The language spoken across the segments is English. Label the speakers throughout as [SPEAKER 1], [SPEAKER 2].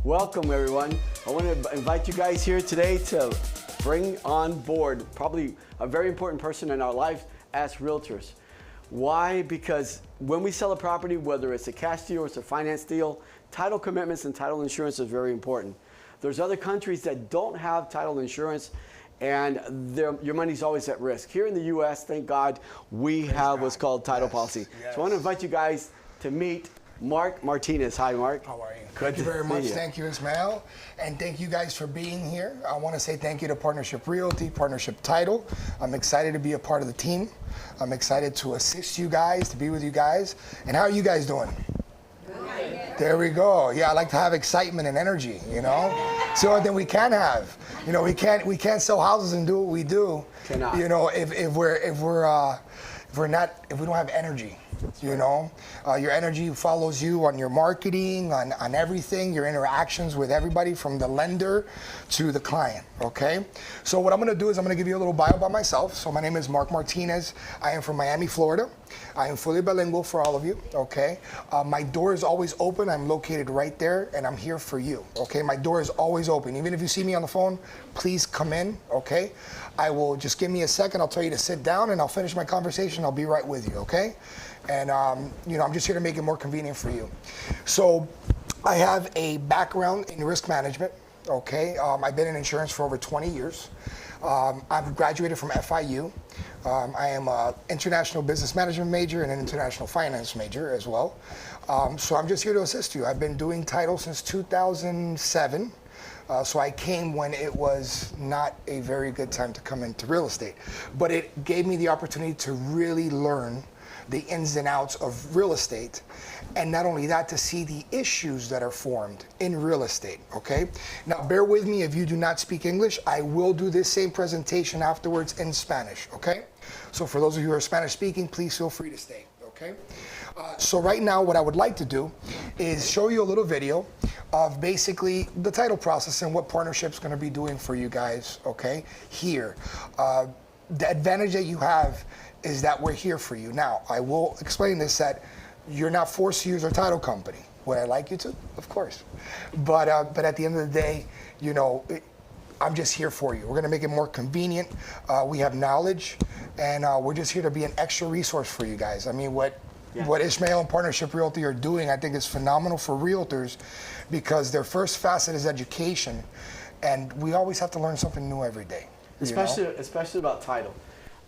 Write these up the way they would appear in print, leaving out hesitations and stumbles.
[SPEAKER 1] Welcome, everyone. I want to invite you guys here today to bring on board probably a very important person in our lives as realtors. Why? Because when we sell a property, whether it's a cash deal or it's a finance deal, title commitments and title insurance is very important. There's other countries that don't have title insurance, and your money's always at risk. Here in the U.S., thank God, we have what's called title policy. So I want to invite you guys to meet Mark Martinez. Hi, Mark.
[SPEAKER 2] How are you?
[SPEAKER 1] Good
[SPEAKER 2] Thank you very much. Thank you, Ismael. And thank you guys for being here. I want to say thank you to Partnership Realty, Partnership Title. I'm excited to be a part of the team. I'm excited to assist you guys, to be with you guys. And how are you guys doing? Good. There we go. Yeah, I like to have excitement and energy, you know? It's the only thing we can have. You know, we can't sell houses and do what we do.
[SPEAKER 1] Cannot.
[SPEAKER 2] You know, if we don't have energy. You know, your energy follows you on your marketing, on everything, your interactions with everybody from the lender to the client, okay? So what I'm gonna do is I'm gonna give you a little bio about myself. So my name is Mark Martinez. I am from Miami, Florida. I am fully bilingual for all of you, okay? My door is always open. I'm located right there, and I'm here for you, okay? My door is always open. Even if you see me on the phone, please come in, okay? I will, just give me a second. I'll tell you to sit down, and I'll finish my conversation. I'll be right with you, okay? And, you know, I'm just here to make it more convenient for you. So I have a background in risk management, okay? I've been in insurance for over 20 years. I've graduated from FIU. I am an international business management major and an international finance major as well. So I'm just here to assist you. I've been doing title since 2007. So I came when it was not a very good time to come into real estate. But it gave me the opportunity to really learn the ins and outs of real estate, and not only that, to see the issues that are formed in real estate, okay? Now, bear with me if you do not speak English. I will do this same presentation afterwards in Spanish, okay? So for those of you who are Spanish speaking, please feel free to stay, okay? So right now, what I would like to do is show you a little video of basically the title process and what Partnership's gonna be doing for you guys, okay, here. The advantage that you have is that we're here for you. Now, I will explain this, that you're not forced to use our title company. Would I like you to? Of course. But at the end of the day, you know, I'm just here for you. We're gonna make it more convenient. We have knowledge, and we're just here to be an extra resource for you guys. I mean, what Ismael and Partnership Realty are doing, I think is phenomenal for realtors, because their first facet is education, and we always have to learn something new every day.
[SPEAKER 1] Especially about title.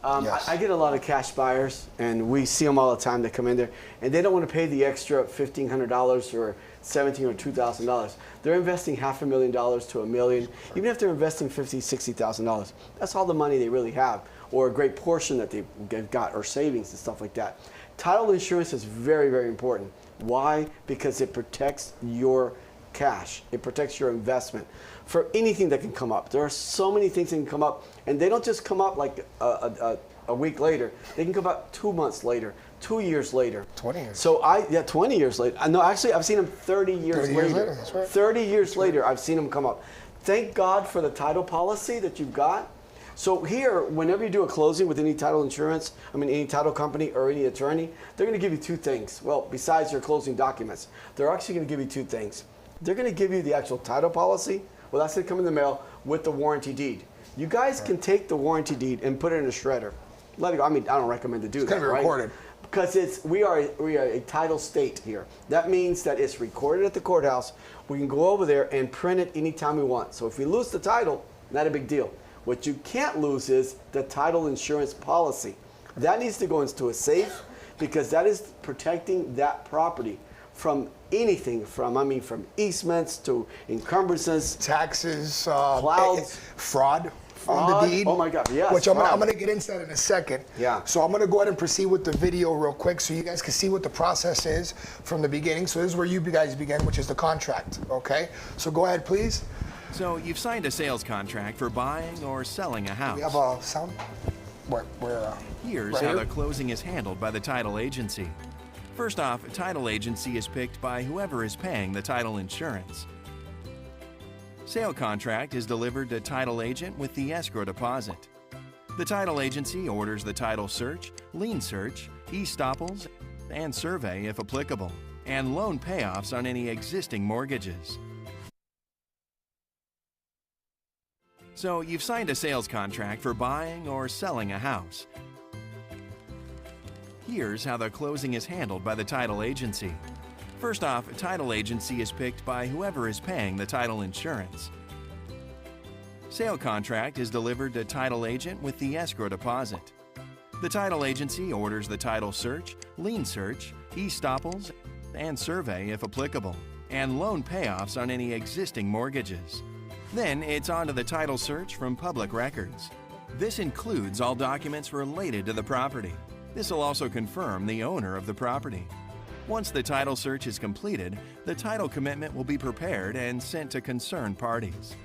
[SPEAKER 2] Yes.
[SPEAKER 1] I get a lot of cash buyers, and we see them all the time. They come in there, and they don't want to pay the extra $1,500 or $1,700 or $2,000. They're investing $500,000 to $1 million. Even if they're investing $50,000, $60,000, that's all the money they really have, or a great portion that they've got, or savings and stuff like that. Title insurance is very, very important. Why? Because it protects your cash. It protects your investment for anything that can come up. There are so many things that can come up, and they don't just come up like a week later. They can come up 2 months later, 2 years later.
[SPEAKER 2] 20 years.
[SPEAKER 1] So 20 years later. No, actually, I've seen them 30 years later.
[SPEAKER 2] That's right.
[SPEAKER 1] 30 years later, I've seen them come up. Thank God for the title policy that you've got. So here, whenever you do a closing with any title insurance, any title company or any attorney, they're going to give you two things. Well, besides your closing documents, they're actually going to give you two things. They're going to give you the actual title policy. Well, that's going to come in the mail with the warranty deed. You guys can take the warranty deed and put it in a shredder. Let it go. I don't recommend to do that.
[SPEAKER 2] It's going to be recorded.
[SPEAKER 1] Because we are a title state here. That means that it's recorded at the courthouse. We can go over there and print it anytime we want. So if we lose the title, not a big deal. What you can't lose is the title insurance policy. That needs to go into a safe, because that is protecting that property from anything, from easements to encumbrances,
[SPEAKER 2] taxes,
[SPEAKER 1] clouds,
[SPEAKER 2] fraud on the deed.
[SPEAKER 1] Oh my God, yes.
[SPEAKER 2] Which I'm going to get into that in a second.
[SPEAKER 1] Yeah.
[SPEAKER 2] So I'm going to go ahead and proceed with the video real quick so you guys can see what the process is from the beginning. So this is where you guys begin, which is the contract, okay? So go ahead, please.
[SPEAKER 3] So you've signed a sales contract for buying or selling a house.
[SPEAKER 2] We have a sound.
[SPEAKER 3] Here's
[SPEAKER 2] right
[SPEAKER 3] how
[SPEAKER 2] here.
[SPEAKER 3] the closing is handled by the title agency. First off, title agency is picked by whoever is paying the title insurance. Sale contract is delivered to title agent with the escrow deposit. The title agency orders the title search, lien search, estoppels, and survey if applicable, and loan payoffs on any existing mortgages. So you've signed a sales contract for buying or selling a house. Here's how the closing is handled by the title agency. First off, a title agency is picked by whoever is paying the title insurance. Sale contract is delivered to title agent with the escrow deposit. The title agency orders the title search, lien search, estoppels, and survey if applicable, and loan payoffs on any existing mortgages. Then it's on to the title search from public records. This includes all documents related to the property. This will also confirm the owner of the property. Once the title search is completed, the title commitment will be prepared and sent to concerned parties.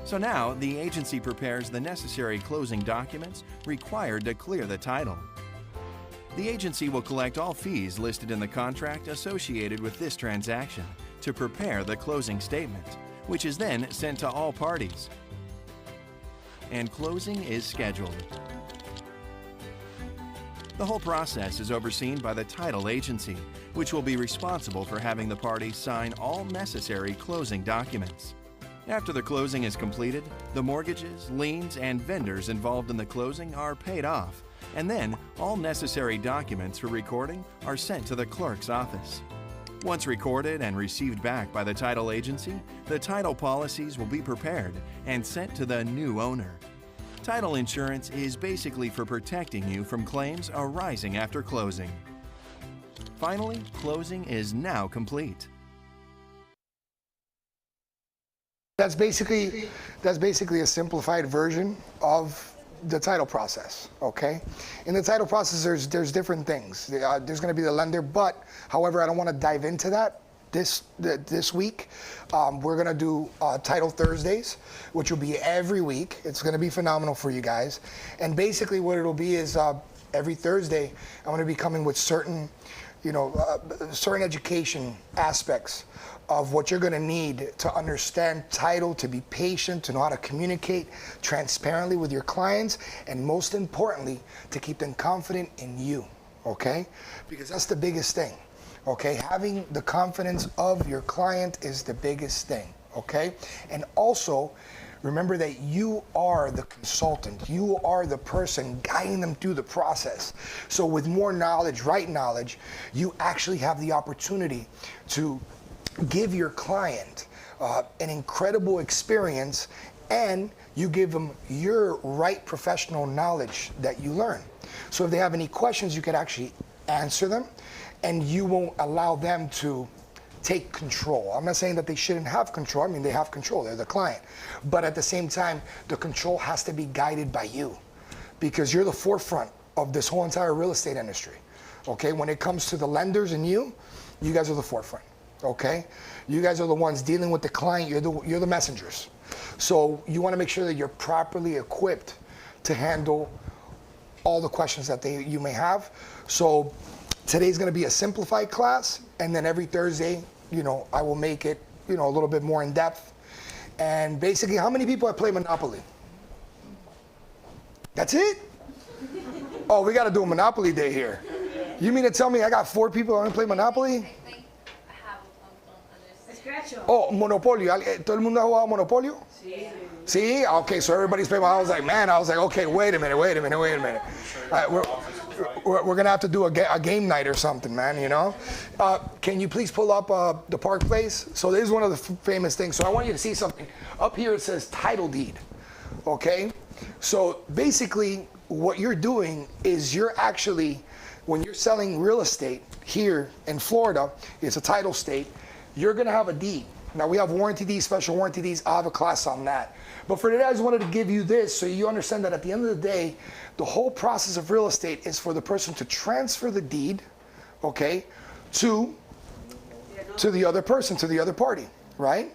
[SPEAKER 3] So now, the agency prepares the necessary closing documents required to clear the title. The agency will collect all fees listed in the contract associated with this transaction to prepare the closing statement, which is then sent to all parties. And closing is scheduled. The whole process is overseen by the title agency, which will be responsible for having the parties sign all necessary closing documents. After the closing is completed, the mortgages, liens, and vendors involved in the closing are paid off, and then all necessary documents for recording are sent to the clerk's office. Once recorded and received back by the title agency, the title policies will be prepared and sent to the new owner. Title insurance is basically for protecting you from claims arising after closing. Finally, closing is now complete.
[SPEAKER 2] That's basically a simplified version of the title process, okay? In the title process, there's different things. There's gonna be the lender, but however, I don't wanna dive into that this week. We're gonna do Title Thursdays, which will be every week. It's gonna be phenomenal for you guys. And basically what it'll be is every Thursday, I'm gonna be coming with certain education aspects of what you're going to need to understand title, to be patient, to know how to communicate transparently with your clients, and most importantly, to keep them confident in you, okay? Because that's the biggest thing, okay? Having the confidence of your client is the biggest thing, okay? And also, remember that you are the consultant. You are the person guiding them through the process. So with more knowledge, right knowledge, you actually have the opportunity to give your client an incredible experience, and you give them your right professional knowledge that you learn. So if they have any questions, you can actually answer them, and you won't allow them to take control. I'm not saying that they shouldn't have control. I mean, they have control. They're the client. But at the same time, the control has to be guided by you, because you're the forefront of this whole entire real estate industry. Okay? When it comes to the lenders and you guys are the forefront. Okay? You guys are the ones dealing with the client. You're the messengers. So you want to make sure that you're properly equipped to handle all the questions that you may have. So today's going to be a simplified class, and then every Thursday, I will make it, a little bit more in depth. And basically, how many people have played Monopoly? That's it? Oh, we got to do a Monopoly day here. You mean to tell me I got 4 people who only play Monopoly? Oh, Monopolio. ¿Todo el mundo ha jugado Monopolio? Sí. Sí? Okay, so everybody's playing. I was like, okay, wait a minute. We're going to have to do a game night or something, man, Can you please pull up the Park Place? So this is one of the famous things. So I want you to see something. Up here it says title deed, okay? So basically what you're doing is you're actually, when you're selling real estate here in Florida, it's a title state, you're going to have a deed. Now we have warranty deeds, special warranty deeds. I'll have a class on that. But for today, I just wanted to give you this so you understand that at the end of the day, the whole process of real estate is for the person to transfer the deed, okay, to the other person, to the other party, right?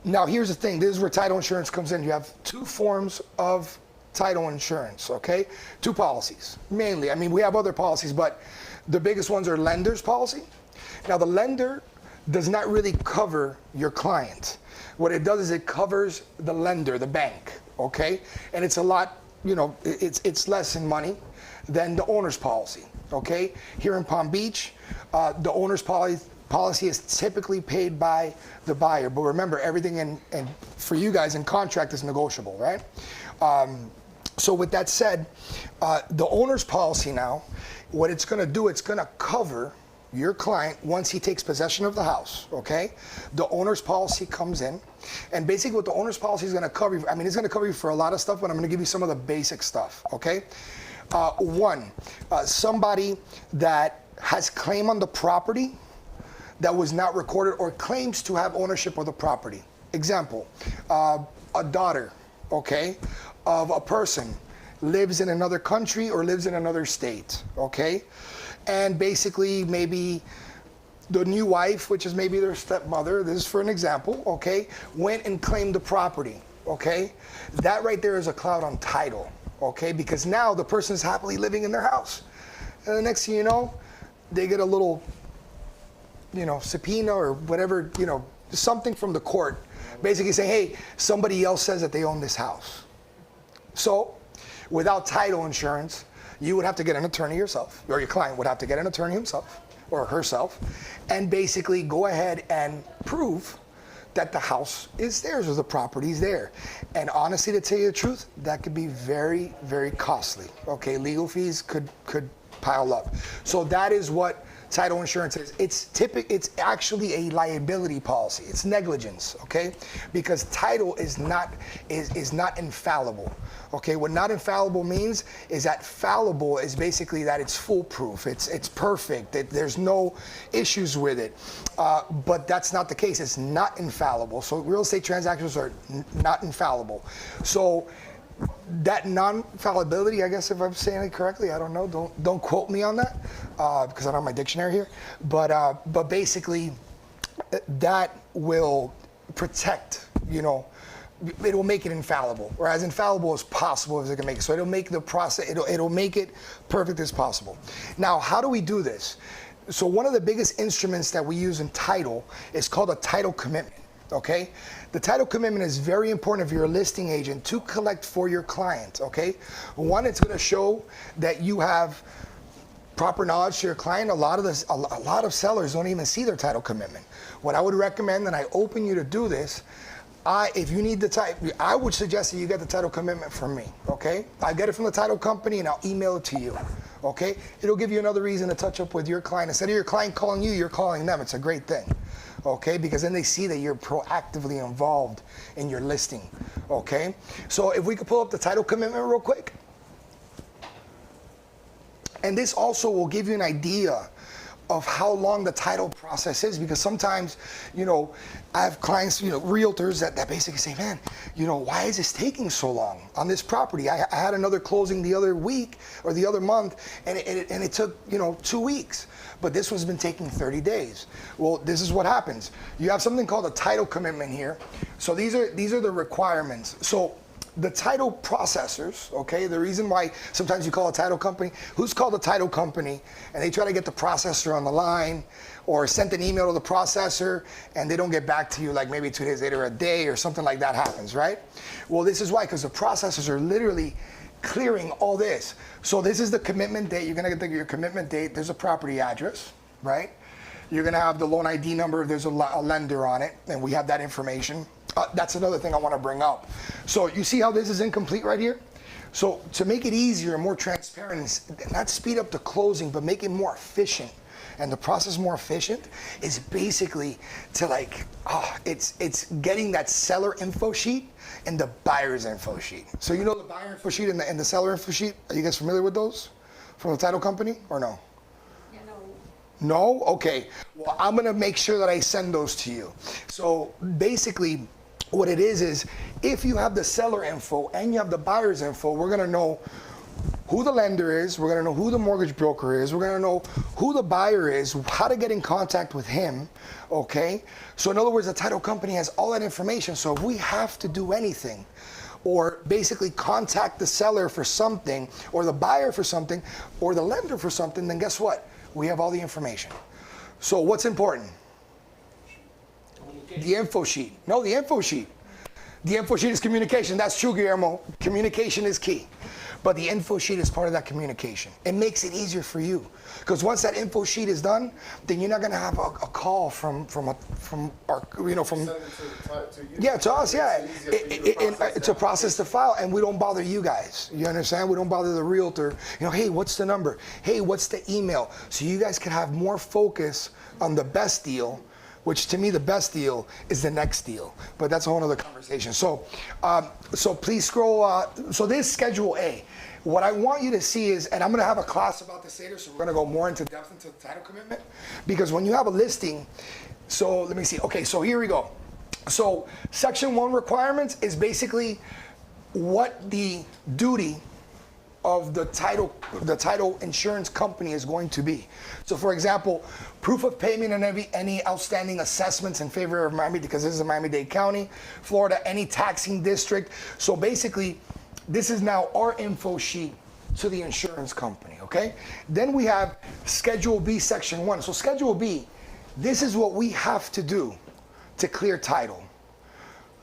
[SPEAKER 2] Now here's the thing. This is where title insurance comes in. You have 2 forms of title insurance, okay? 2 policies, mainly. I mean, we have other policies, but the biggest ones are lender's policy. Now the lender does not really cover your client. What it does is it covers the lender, the bank, okay? And it's a lot, it's less in money than the owner's policy, okay? Here in Palm Beach, the owner's policy policy is typically paid by the buyer. But remember, everything and for you guys in contract is negotiable, right? So with that said, the owner's policy now, what it's going to do, it's going to cover your client once he takes possession of the house, okay? The owner's policy comes in, and basically what the owner's policy is going to cover you, I mean, it's going to cover you for a lot of stuff, but I'm going to give you some of the basic stuff, okay? Somebody that has claim on the property that was not recorded or claims to have ownership of the property. Example, a daughter, okay, of a person lives in another country or lives in another state, okay? And basically maybe the new wife, which is maybe their stepmother, this is for an example, okay, went and claimed the property, okay? That right there is a cloud on title, okay? Because now the person is happily living in their house. And the next thing you know, they get a little, subpoena or whatever, something from the court, basically saying, hey, somebody else says that they own this house. So without title insurance, you would have to get an attorney yourself, or your client would have to get an attorney himself or herself, and basically go ahead and prove that the house is theirs or the property is there. And honestly, to tell you the truth, that could be very, very costly. Okay, legal fees could pile up. So that is what title insurance is. It's actually a liability policy. It's negligence, okay? Because title is not infallible. Okay, what not infallible means is that fallible is basically that it's foolproof, it's perfect, there's no issues with it. But that's not the case. It's not infallible. So real estate transactions are not infallible. So that non-fallibility, I guess if I'm saying it correctly, I don't know, don't quote me on that, because I don't have my dictionary here, but basically that will protect, it will make it infallible, or as infallible as possible as it can make it. So it'll make the process, it'll make it perfect as possible. Now, how do we do this? So one of the biggest instruments that we use in title is called a title commitment. Okay, the title commitment is very important if you're a listing agent to collect for your client. Okay, one, it's going to show that you have proper knowledge to your client. A lot of sellers don't even see their title commitment. What I would recommend, and I open you to do this, if you need the title, I would suggest that you get the title commitment from me. Okay, I get it from the title company and I'll email it to you. Okay, it'll give you another reason to touch up with your client. Instead of your client calling you, you're calling them. It's a great thing. Okay, because then they see that you're proactively involved in your listing. Okay, so if we could pull up the title commitment real quick. And this also will give you an idea of how long the title process is, because sometimes, I have clients, realtors that basically say, man, why is this taking so long on this property? I had another closing the other week or the other month, and it took, 2 weeks. But this one's been taking 30 days. Well, this is what happens. You have something called a title commitment here. So these are the requirements. So the title processors, okay, the reason why sometimes you call a title company, who's called a title company and they try to get the processor on the line or sent an email to the processor and they don't get back to you like maybe 2 days later, a day or something like that happens, right? Well, this is why, because the processors are literally clearing all this. So this is the commitment date. You're gonna get your commitment date. There's a property address, right? You're gonna have the loan ID number if there's a lender on it, and we have that information. That's another thing I wanna bring up. So you see how this is incomplete right here? So to make it easier and more transparent, not speed up the closing, but make it more efficient, and the process more efficient, is basically to it's getting that seller info sheet and the buyer's info sheet. So the buyer info sheet and the seller info sheet, are you guys familiar with those from the title company or no?
[SPEAKER 4] Yeah, no.
[SPEAKER 2] No? Okay. Well, I'm going to make sure that I send those to you. So basically what it is if you have the seller info and you have the buyer's info, we're going to know who the lender is, we're going to know who the mortgage broker is, we're going to know who the buyer is, how to get in contact with him, okay? So in other words, the title company has all that information. So if we have to do anything or basically contact the seller for something or the buyer for something or the lender for something, then guess what? We have all the information. So what's important? The info sheet. No, the info sheet. The info sheet is communication. That's true, Guillermo. Communication is key. but the info sheet is part of that communication. It makes it easier for you, because once that info sheet is done, then you're not going to have a call from our, you know, from
[SPEAKER 5] Send it to you.
[SPEAKER 2] yeah, to us, yeah,
[SPEAKER 5] It's easier for you to process
[SPEAKER 2] to
[SPEAKER 5] that.
[SPEAKER 2] process the file, and we don't bother you guys. You understand? We don't bother the realtor. You know, hey, what's the number? Hey, what's the email? So you guys can have more focus on the best deal, which to me the best deal is the next deal. But that's a whole other conversation. So, so please scroll. So this is Schedule A. What I want you to see is, and I'm going to have a class about this later, so we're going to go more into depth into the title commitment, because when you have a listing, so let me see. Okay, so here we go. So Section 1 requirements is basically what the duty of the title insurance company is going to be. So for example, proof of payment and any outstanding assessments in favor of Miami, because this is a Miami-Dade County, Florida, any taxing district. So basically, this is now our info sheet to the insurance company, okay? Then we have Schedule B, Section 1. So Schedule B, this is what we have to do to clear title.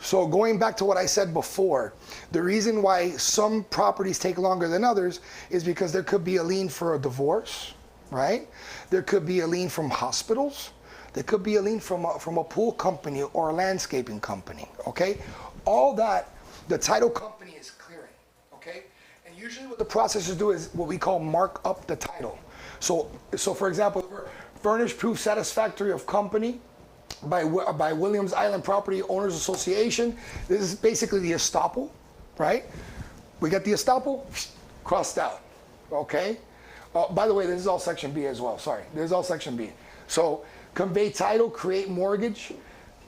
[SPEAKER 2] So going back to what I said before, the reason why some properties take longer than others is because there could be a lien for a divorce, right? There could be a lien from hospitals. There could be a lien from a pool company or a landscaping company, okay? All that, the title company is clearing, okay? And usually what the processors do is what we call mark up the title. So for example, furnish proof satisfactory of company by Williams Island Property Owners Association. This is basically the estoppel, right? We got the estoppel crossed out, okay? By the way, this is all Section B as well, sorry. This is all Section B. So convey title, create mortgage,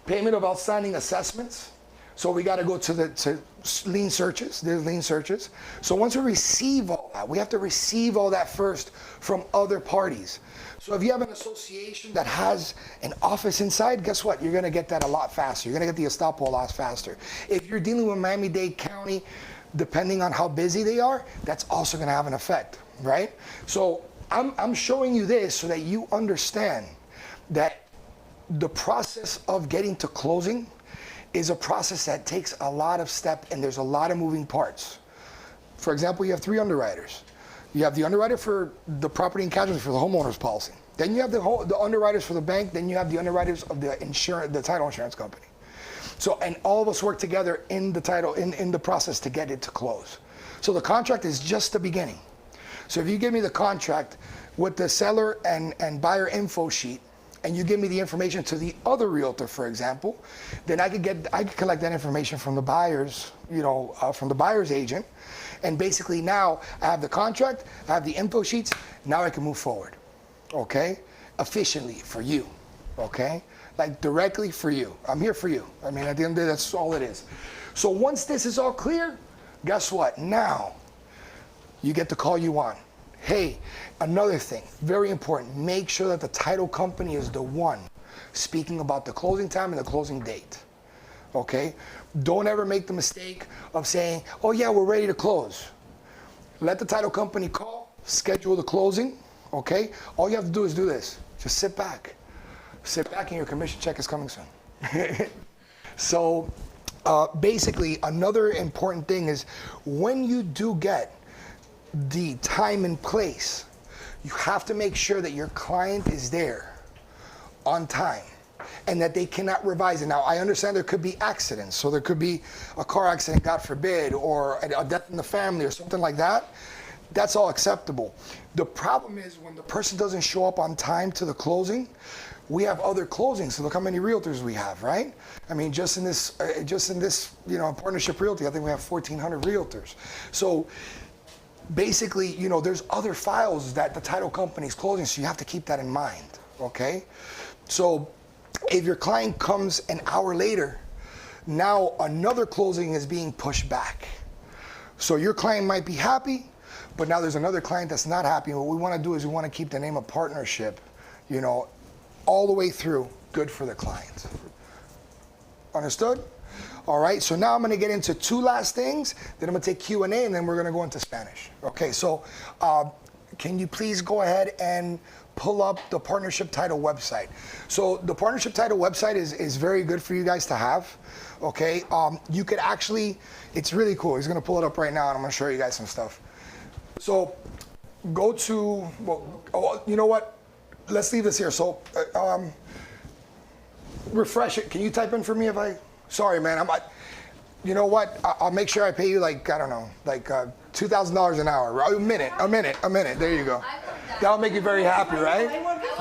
[SPEAKER 2] payment of outstanding assessments. So we got to go to lien searches. There's lien searches. So once we receive all that, we have to receive all that first from other parties. So if you have an association that has an office inside, guess what? You're going to get that a lot faster. You're going to get the estoppel a lot faster. If you're dealing with Miami-Dade County, depending on how busy they are, that's also going to have an effect, right? So I'm showing you this so that you understand that the process of getting to closing is a process that takes a lot of steps, and there's a lot of moving parts. For example, you have 3 underwriters. You have the underwriter for the property and casualty for the homeowner's policy. Then you have the underwriters for the bank. Then you have the underwriters of the title insurance company. So, and all of us work together in the title, in the process to get it to close. So the contract is just the beginning. So if you give me the contract with the seller and buyer info sheet, and you give me the information to the other realtor, for example, then I could collect that information from the buyer's, from the buyer's agent. And basically now I have the contract, I have the info sheets, now I can move forward, okay? Efficiently for you, okay? Like directly for you. I'm here for you. I mean, at the end of the day, that's all it is. So once this is all clear, guess what? Now you get the call you want. Hey, another thing, very important, make sure that the title company is the one speaking about the closing time and the closing date, okay? Don't ever make the mistake of saying, oh yeah, we're ready to close. Let the title company call, schedule the closing, okay? All you have to do is do this, just sit back. Sit back and your commission check is coming soon. So basically, another important thing is when you do get the time and place, you have to make sure that your client is there on time and that they cannot revise it. Now, I understand there could be accidents. So there could be a car accident, God forbid, or a death in the family or something like that. That's all acceptable. The problem is when the person doesn't show up on time to the closing, we have other closings. So look how many realtors we have, right? I mean, just in this, partnership realty, I think we have 1,400 realtors. So basically, there's other files that the title company is closing, so you have to keep that in mind, okay? So if your client comes an hour later, now another closing is being pushed back. So your client might be happy, but now there's another client that's not happy. And what we want to do is we want to keep the name of partnership, all the way through, good for the client. Understood? All right, so now I'm going to get into 2 last things, then I'm going to take Q&A, and then we're going to go into Spanish. Okay, so can you please go ahead and pull up the Partnership Title website? So the Partnership Title website is very good for you guys to have, okay? You could actually, it's really cool. He's going to pull it up right now, and I'm going to show you guys some stuff. So go to, well, oh, you know what? Let's leave this here. So refresh it. Can you type in for me if I, sorry, man. You know what? I'll make sure I pay you like, I don't know, like $2,000 an hour. A minute. There you go. That'll make you very happy, right?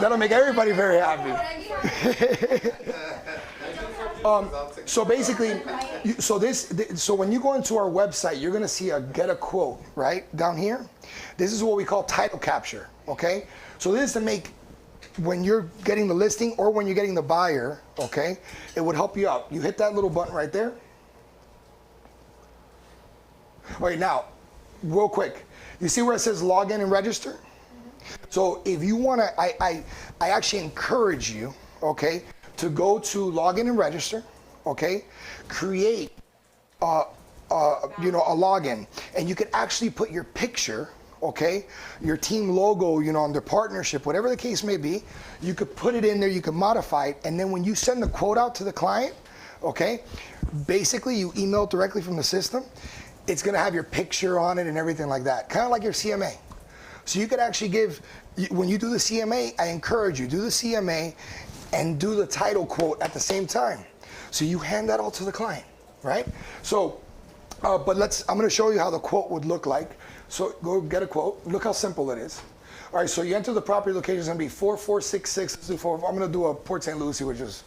[SPEAKER 2] That'll make everybody very happy. So basically, so when you go into our website, you're gonna see a get a quote, right? Down here. This is what we call title capture, okay? So this is to make, when you're getting the listing or when you're getting the buyer, okay, it would help you out. You hit that little button right there. All right, now, real quick, you see where it says log in and register? So if you want to, I actually encourage you, okay, to go to log in and register, okay, create a login, and you could actually put your picture, okay, your team logo, under partnership, whatever the case may be. You could put it in there, you could modify it, and then when you send the quote out to the client, okay, basically you email it directly from the system. It's gonna have your picture on it and everything like that, kind of like your CMA. So you could actually give, when you do the CMA, I encourage you, do the CMA and do the title quote at the same time. So you hand that all to the client, right? So, but I'm gonna show you how the quote would look like. So go get a quote. Look how simple it is. All right, so you enter the property location. It's gonna be 4466. Let's do 4. I'm gonna do a Port St. Lucie, which is,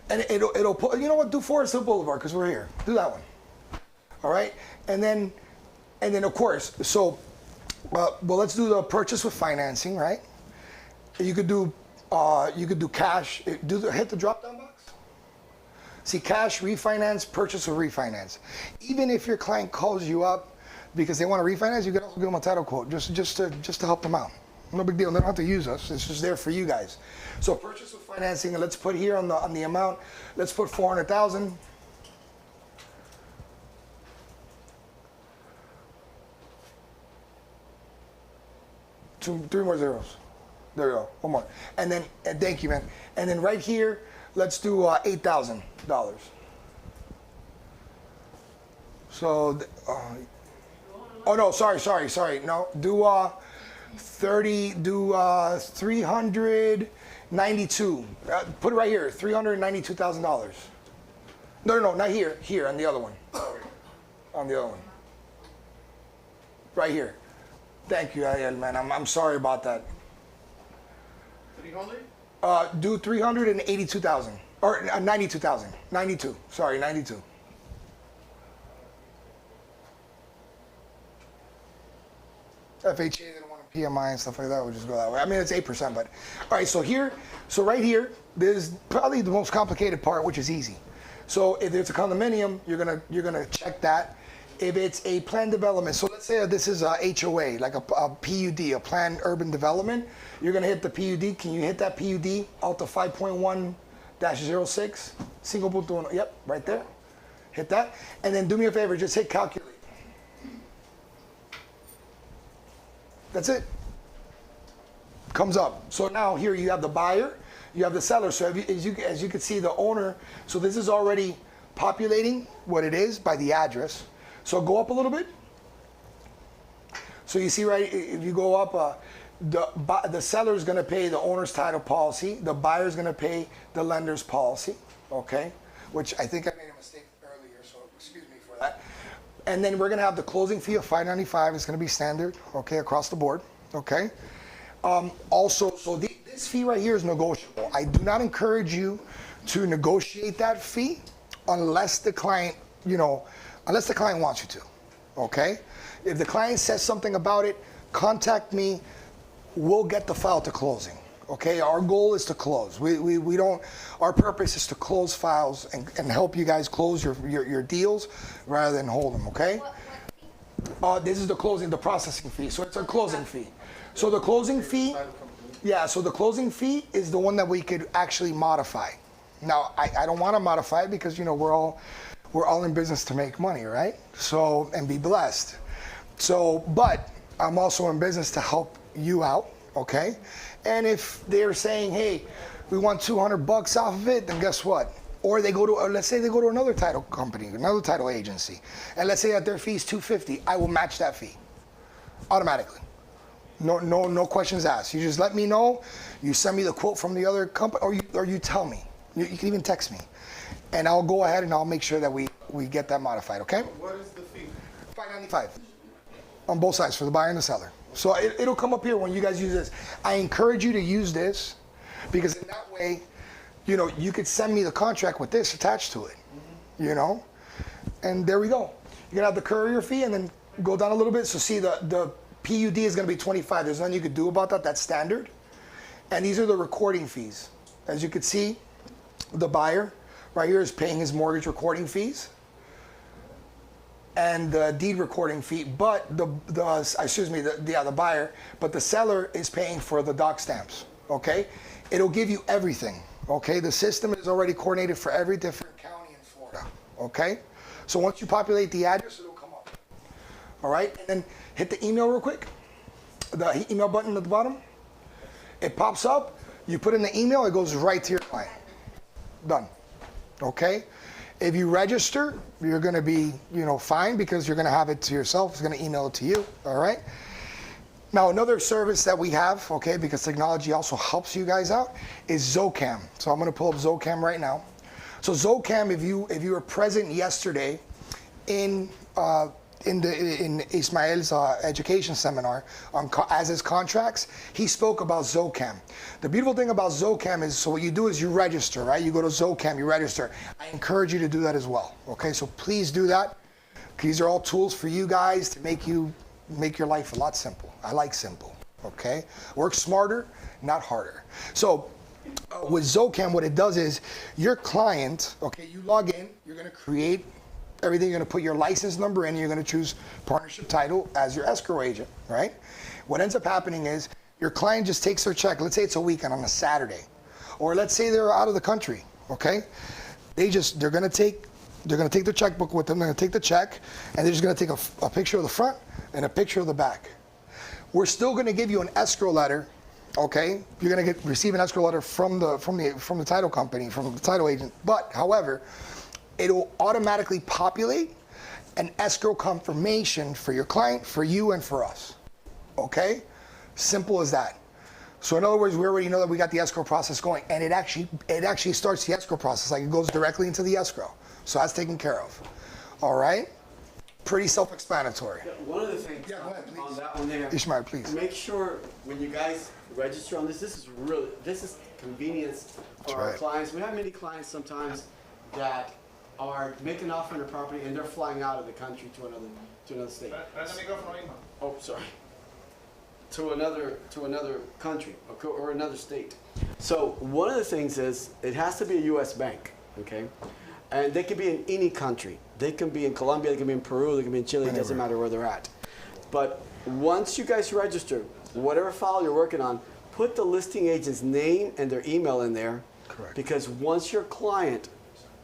[SPEAKER 2] and it'll put, you know what? Do Forest Hill Boulevard because we're here. Do that one. All right, and then of course, so, well, let's do the purchase with financing, right? You could do cash. Hit the drop down box. See, cash, refinance, purchase or refinance. Even if your client calls you up because they want to refinance, you can also give them a title quote just to help them out. No big deal. They don't have to use us. It's just there for you guys. So purchase with financing, and let's put here on the amount. Let's put 400,000. 3 more zeros. There you go. One more. And then, thank you, man. And then right here, let's do $8,000. So, oh no, sorry. No, do 392. Put it right here, $392,000. No, not here. Here on the other one. On the other one. Right here. Thank you, Ariel, man. I'm sorry about that.
[SPEAKER 5] 300?
[SPEAKER 2] Do 382,000 or 92,000. 92. Sorry, 92. FHA, they don't want a PMI and stuff like that. We'll just go that way. I mean, it's 8%, but all right. So right here, there's probably the most complicated part, which is easy. So if it's a condominium, you're gonna check that. If it's a planned development, so let's say this is a HOA, like a PUD, a planned urban development, you're gonna hit the PUD. Can you hit that PUD out to 5.1-06? Single punto uno. Yep, right there. Hit that. And then do me a favor, just hit calculate. That's it. Comes up. So now here you have the buyer, you have the seller. So as you can see, the owner, so this is already populating what it is by the address. So go up a little bit. So you see, right, if you go up, the seller is going to pay the owner's title policy. The buyer is going to pay the lender's policy, okay? Which I think I made a mistake earlier, so excuse me for that. And then we're going to have the closing fee of $595. It's going to be standard, okay, across the board, okay? Also, so this fee right here is negotiable. I do not encourage you to negotiate that fee unless the client, unless the client wants you to, okay? If the client says something about it, contact me. We'll get the file to closing, okay? Our goal is to close. We don't, our purpose is to close files and help you guys close your deals rather than hold them, okay? This is the closing, the processing fee. So it's a closing fee. So the closing fee, yeah, so the closing fee is the one that we could actually modify. Now, I don't want to modify it because, we're all in business to make money, right? So, and be blessed. So, but I'm also in business to help you out, okay? And if they're saying, hey, we want $200 off of it, then guess what? Or they go to, let's say they go to another title company, another title agency, and let's say that their fee is $250, I will match that fee. automatically. No questions asked. You just let me know. You send me the quote from the other company, or you tell me. You can even text me, and I'll go ahead and I'll make sure that we get that modified. Okay?
[SPEAKER 5] What is the fee?
[SPEAKER 2] $595 on both sides for the buyer and the seller. So it'll come up here when you guys use this. I encourage you to use this because in that way, you know, you could send me the contract with this attached to it. You know, and there we go. You're gonna have the courier fee and then go down a little bit. So see the PUD is gonna be 25. There's nothing you could do about that. That's standard. And these are the recording fees. As you can see, the buyer right here is paying his mortgage recording fees and the deed recording fee, but the buyer, but the seller is paying for the doc stamps. Okay, it'll give you everything. Okay, the system is already coordinated for every different county in Florida. Okay, so once you populate the address, it'll come up. All right, and then hit the email real quick. The email button at the bottom. It pops up. You put in the email. It goes right to your client. Done. Okay. If you register, you're going to be, you know, fine because you're going to have it to yourself. It's going to email it to you. All right. Now, another service that we have, okay, because technology also helps you guys out, is Zocam. So I'm going to pull up Zocam right now. So Zocam, if you were present yesterday in Ismael's education seminar on as his contracts, he spoke about Zocam. The beautiful thing about Zocam is, so what you do is you register, right? You go to Zocam, you register. I encourage you to do that as well. Okay, so please do that. These are all tools for you guys to make your life a lot simple. I like simple. Okay, work smarter, not harder. So with Zocam, what it does is your client, okay, you log in, you're going to create everything. You're going to put your license number in. You're going to choose partnership title as your escrow agent, right? What ends up happening is your client just takes their check. Let's say it's a weekend on a Saturday, or let's say they're out of the country. Okay, they're going to take their checkbook with them. They're going to take the check, and they're just going to take a picture of the front and a picture of the back. We're still going to give you an escrow letter. Okay, you're going to receive an escrow letter from the title company, from the title agent. But however, it'll automatically populate an escrow confirmation for your client, for you, and for us. Okay? Simple as that. So in other words, we already know that we got the escrow process going, and it actually starts the escrow process, like it goes directly into the escrow. So that's taken care of. All right? Pretty self-explanatory.
[SPEAKER 1] Yeah, one of the things
[SPEAKER 2] Yeah, go ahead, please.
[SPEAKER 1] on that one there,
[SPEAKER 2] Ismael, please.
[SPEAKER 1] make sure when you guys register on this is convenience for our
[SPEAKER 2] right.
[SPEAKER 1] clients. We have many clients sometimes that are making an offer on a property and they're flying out of the country to another state. Oh, sorry. To another country or another state. So one of the things is it has to be a U.S. bank, okay? And they can be in any country. They can be in Colombia, they can be in Peru, they can be in Chile. It doesn't matter where they're at. But once you guys register, whatever file you're working on, put the listing agent's name and their email in there.
[SPEAKER 2] Correct.
[SPEAKER 1] Because once your client,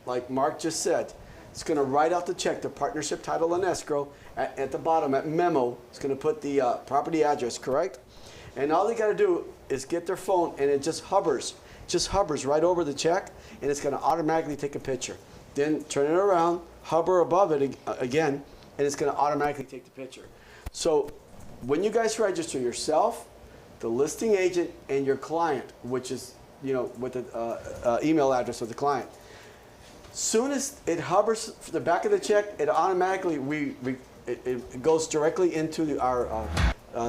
[SPEAKER 1] like Mark just said, it's going to write out the check, the partnership title and escrow. At the bottom, at memo, it's going to put the property address, correct? And all they got to do is get their phone, and it just hovers right over the check, and it's going to automatically take a picture. Then turn it around, hover above it again, and it's going to automatically take the picture. So when you guys register yourself, the listing agent, and your client, which is, you know, with the email address of the client, soon as it hovers for the back of the check, it automatically it goes directly into our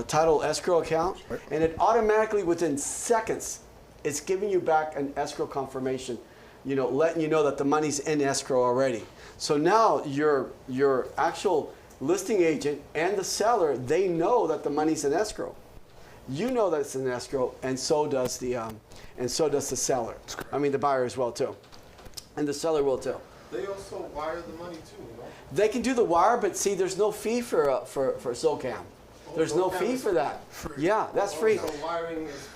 [SPEAKER 1] title escrow account, and it automatically within seconds, it's giving you back an escrow confirmation, you know, letting you know that the money's in escrow already. So now your actual listing agent and the seller, they know that the money's in escrow. You know that it's in escrow, and so does the seller. I mean the buyer as well too. And the seller will too.
[SPEAKER 5] They also wire the money too, you know?
[SPEAKER 1] They can do the wire, but see, there's no fee for Zocam. There's no
[SPEAKER 5] Zocam
[SPEAKER 1] fee
[SPEAKER 5] is
[SPEAKER 1] for that.
[SPEAKER 5] free.
[SPEAKER 1] Yeah, that's free.
[SPEAKER 5] So wiring is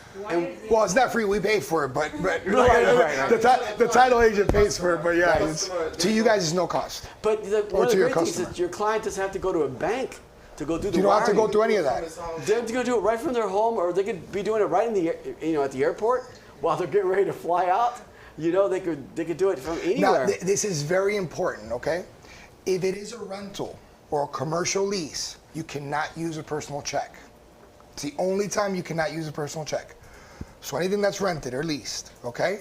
[SPEAKER 2] Well, it's not free. We pay for it, but
[SPEAKER 1] right.
[SPEAKER 2] the title agent pays for it. But yeah, to you guys, it's no cost.
[SPEAKER 1] But one of
[SPEAKER 2] to
[SPEAKER 1] the
[SPEAKER 2] your
[SPEAKER 1] great things is
[SPEAKER 2] customer.
[SPEAKER 1] that your client doesn't have to go to a bank to go do the
[SPEAKER 2] You don't have to
[SPEAKER 1] wiring.
[SPEAKER 2] go through any of that.
[SPEAKER 1] They have to go do it right from their home, or they could be doing it right in the at the airport while they're getting ready to fly out. You know, they could do it from anywhere.
[SPEAKER 2] Now, this is very important, okay? If it is a rental, or a commercial lease, you cannot use a personal check. It's the only time you cannot use a personal check. So anything that's rented or leased, okay?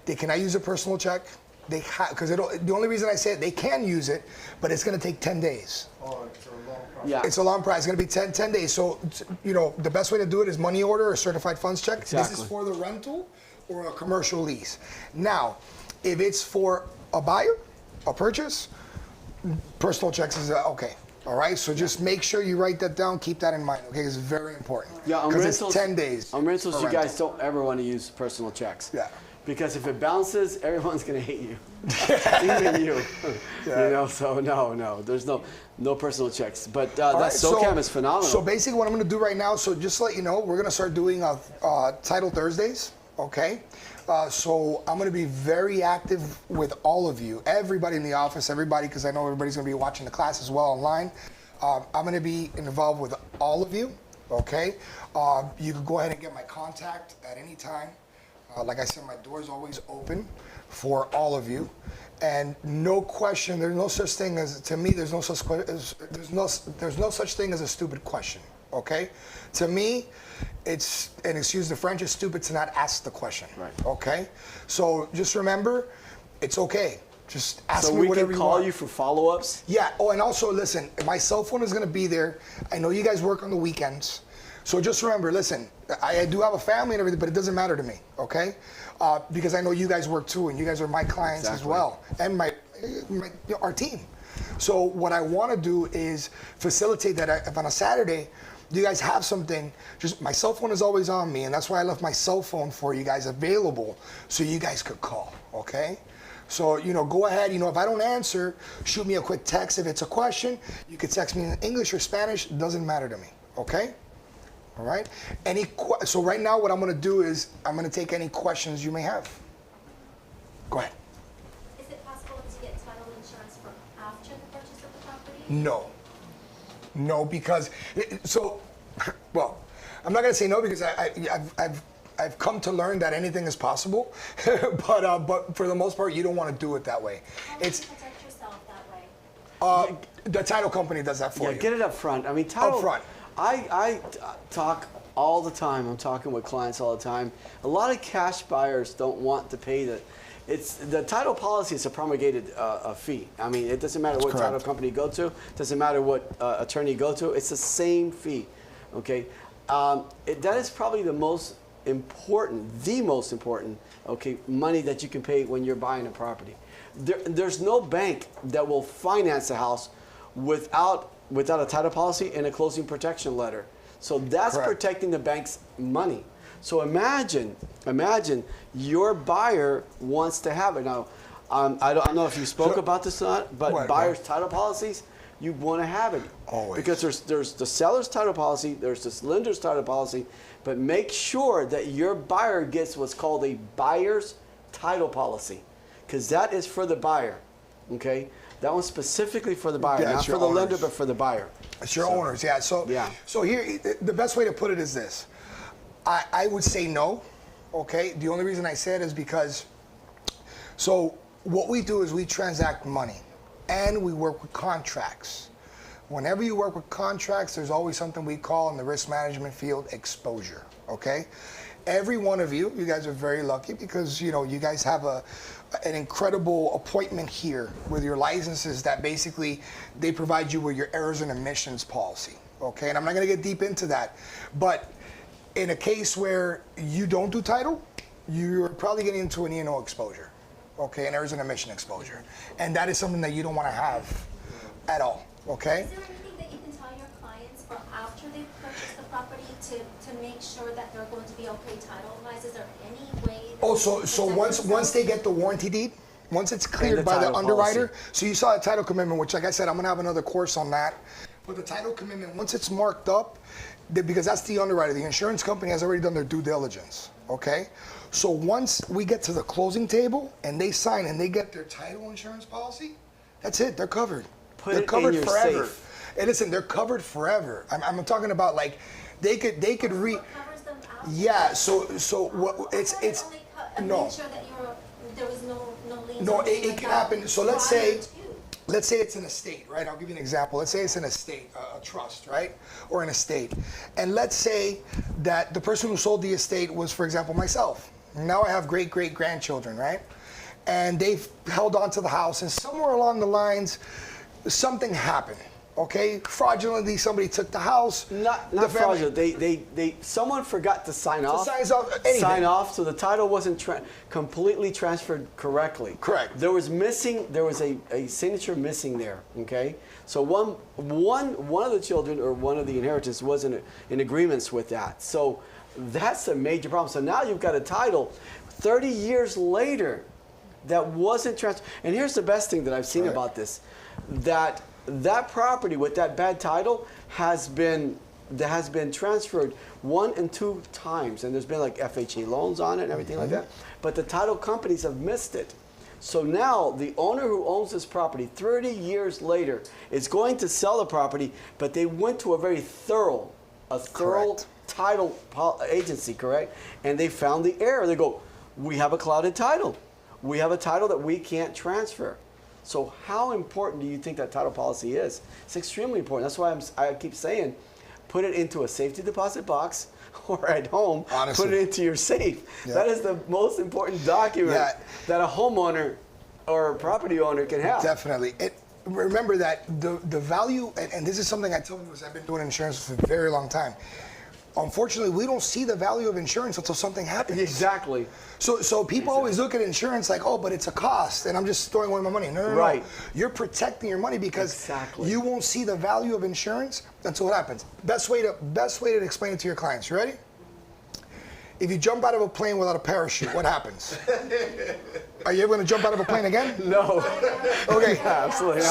[SPEAKER 2] They cannot use a personal check. Because the only reason I say it, they can use it, but it's going to take 10 days.
[SPEAKER 5] Oh, it's a long process.
[SPEAKER 1] Yeah.
[SPEAKER 2] It's a long process. It's going to be 10 days. So, the best way to do it is money order or certified funds check.
[SPEAKER 1] Exactly.
[SPEAKER 2] This is for the rental or a commercial lease. Now, if it's for a buyer, a purchase, personal checks is okay. All right, so just make sure you write that down. Keep that in mind, okay? It's very important.
[SPEAKER 1] Yeah, on
[SPEAKER 2] because
[SPEAKER 1] rentals,
[SPEAKER 2] it's 10 days.
[SPEAKER 1] On rentals,
[SPEAKER 2] for
[SPEAKER 1] you guys
[SPEAKER 2] rental.
[SPEAKER 1] don't ever want to use personal checks.
[SPEAKER 2] Yeah.
[SPEAKER 1] Because if it bounces, everyone's gonna hate you, even you.
[SPEAKER 2] Yeah.
[SPEAKER 1] You know, so no, there's no personal checks. But
[SPEAKER 2] All
[SPEAKER 1] that
[SPEAKER 2] right,
[SPEAKER 1] SoCam is phenomenal.
[SPEAKER 2] So basically, what I'm going to do right now, so just to let you know, we're going to start doing Title Thursdays, okay? So I'm going to be very active with all of you, everybody in the office, everybody, because I know everybody's going to be watching the class as well online. I'm going to be involved with all of you, okay? You can go ahead and get my contact at any time. Like I said, my door is always open for all of you, and no question. There's no such thing as, to me, there's no such thing as a stupid question. Okay, to me, it's, and excuse the French, it's stupid to not ask the question.
[SPEAKER 1] Right.
[SPEAKER 2] Okay, so just remember, it's okay. Just ask
[SPEAKER 1] So
[SPEAKER 2] me
[SPEAKER 1] we
[SPEAKER 2] whatever
[SPEAKER 1] can
[SPEAKER 2] you
[SPEAKER 1] call
[SPEAKER 2] want.
[SPEAKER 1] you for follow-ups.
[SPEAKER 2] Yeah. Oh, and also listen, my cell phone is gonna be there. I know you guys work on the weekends, so just remember. Listen, I do have a family and everything, but it doesn't matter to me. Okay, because I know you guys work too, and you guys are my clients as
[SPEAKER 1] Exactly.
[SPEAKER 2] well, and our team. So what I want to do is facilitate that. If on a Saturday you guys have something, just my cell phone is always on me, and that's why I left my cell phone for you guys available, so you guys could call. Okay. So, go ahead, if I don't answer, shoot me a quick text. If it's a question, you can text me in English or Spanish, it doesn't matter to me, okay? All right? So right now what I'm gonna do is, I'm gonna take any questions you may have. Go ahead.
[SPEAKER 4] Is it possible to get title insurance for after the purchase of the property?
[SPEAKER 2] No, because, well, I'm not gonna say no because I've come to learn that anything is possible, but for the most part, you don't want to do it that way.
[SPEAKER 4] How do you protect yourself that way?
[SPEAKER 2] The title company does that for you.
[SPEAKER 1] Get it up front. I mean, title.
[SPEAKER 2] Up front.
[SPEAKER 1] I talk all the time. I'm talking with clients all the time. A lot of cash buyers don't want to pay the title policy is a promulgated fee. I mean, it doesn't matter what
[SPEAKER 2] correct.
[SPEAKER 1] title company you go to. Doesn't matter what attorney you go to. It's the same fee. Okay, that is probably the most important, okay, money that you can pay when you're buying a property. There's no bank that will finance a house without a title policy and a closing protection letter. So that's
[SPEAKER 2] Correct.
[SPEAKER 1] protecting the bank's money. So imagine your buyer wants to have it. Now, I don't know if you spoke about this or not, but
[SPEAKER 2] What?
[SPEAKER 1] buyer's title policies, you want to have it.
[SPEAKER 2] Always.
[SPEAKER 1] Because there's the seller's title policy, there's this lender's title policy, but make sure that your buyer gets what's called a buyer's title policy, because that is for the buyer, okay? That one's specifically for the buyer,
[SPEAKER 2] Yeah,
[SPEAKER 1] not
[SPEAKER 2] it's
[SPEAKER 1] for
[SPEAKER 2] your
[SPEAKER 1] the
[SPEAKER 2] owners.
[SPEAKER 1] lender, but for the buyer.
[SPEAKER 2] It's your owners, yeah. So here, the best way to put it is this. I would say no, okay? The only reason I say it is because, so what we do is we transact money and we work with contracts. Whenever you work with contracts, there's always something we call in the risk management field exposure, okay? Every one of you guys are very lucky because, you guys have an incredible appointment here with your licenses that basically they provide you with your errors and omissions policy, okay? And I'm not gonna get deep into that, but in a case where you don't do title, you're probably getting into an E&O exposure, okay? An errors and omission exposure. And that is something that you don't wanna have at all, okay?
[SPEAKER 4] Is there anything that you can tell your clients for after they've purchased the property to make sure that they're going to be okay title-wise? Is there any way? That
[SPEAKER 2] Oh,
[SPEAKER 4] you
[SPEAKER 2] so
[SPEAKER 4] can
[SPEAKER 2] so
[SPEAKER 4] protect
[SPEAKER 2] once
[SPEAKER 4] yourself?
[SPEAKER 2] they get the warranty deed, once it's cleared
[SPEAKER 1] the
[SPEAKER 2] by the
[SPEAKER 1] title
[SPEAKER 2] underwriter,
[SPEAKER 1] policy.
[SPEAKER 2] so you saw a title commitment, which like I said, I'm gonna have another course on that. But the title commitment, once it's marked up, because that's the underwriter, the insurance company has already done their due diligence, okay? So once we get to the closing table and they sign and they get their title insurance policy, that's it, they're covered.
[SPEAKER 1] Put
[SPEAKER 2] They're
[SPEAKER 1] it in
[SPEAKER 2] covered
[SPEAKER 1] your
[SPEAKER 2] forever.
[SPEAKER 1] safe.
[SPEAKER 2] And listen, they're covered forever. I'm talking about like, they could re,
[SPEAKER 4] What covers them out?
[SPEAKER 2] yeah, so what, it's,
[SPEAKER 4] Only
[SPEAKER 2] no.
[SPEAKER 4] make sure that there was no liens
[SPEAKER 2] No,
[SPEAKER 4] or
[SPEAKER 2] it
[SPEAKER 4] anything
[SPEAKER 2] can
[SPEAKER 4] like that
[SPEAKER 2] happen. So let's
[SPEAKER 4] prior
[SPEAKER 2] say,
[SPEAKER 4] to.
[SPEAKER 2] let's say it's an estate, right? I'll give you an example. Let's say it's an estate, a trust, right? Or an estate. And let's say that the person who sold the estate was, for example, myself. Now I have great-great-grandchildren, right? And they've held on to the house, and somewhere along the lines, something happened. Okay, fraudulently somebody took the house.
[SPEAKER 1] Not
[SPEAKER 2] the family-
[SPEAKER 1] fraudulent. Someone forgot to sign off.
[SPEAKER 2] anything.
[SPEAKER 1] Sign off, so the title wasn't completely transferred correctly.
[SPEAKER 2] Correct.
[SPEAKER 1] There was a signature missing there. Okay, so one of the children or one of the inheritance wasn't in agreements with that. So that's a major problem. So now you've got a title 30 years later that wasn't transferred. And here's the best thing that I've seen about this, that property with that bad title has been transferred 1 and 2 times, and there's been like FHA loans on it and everything like that. But the title companies have missed it. So now the owner who owns this property 30 years later is going to sell the property, but they went to a very thorough
[SPEAKER 2] Correct.
[SPEAKER 1] title agency, correct? And they found the error. They go, we have a clouded title. We have a title that we can't transfer. So how important do you think that title policy is? It's extremely important. That's why I keep saying, put it into a safety deposit box or at home,
[SPEAKER 2] Honestly.
[SPEAKER 1] put it into your safe.
[SPEAKER 2] Yeah.
[SPEAKER 1] That is the most important document that a homeowner or a property owner can have.
[SPEAKER 2] Definitely. Remember that the value, and this is something I tell people, because I've been doing insurance for a very long time. Unfortunately, we don't see the value of insurance until something happens.
[SPEAKER 1] Exactly.
[SPEAKER 2] So people always look at insurance like, oh, but it's a cost, and I'm just throwing away my money. No.
[SPEAKER 1] Right.
[SPEAKER 2] You're protecting your money because
[SPEAKER 1] Exactly.
[SPEAKER 2] you won't see the value of insurance until it happens. Best way to explain it to your clients. You ready? If you jump out of a plane without a parachute, what happens? Are you ever going to jump out of a plane again?
[SPEAKER 1] No.
[SPEAKER 2] Okay.
[SPEAKER 1] Absolutely not.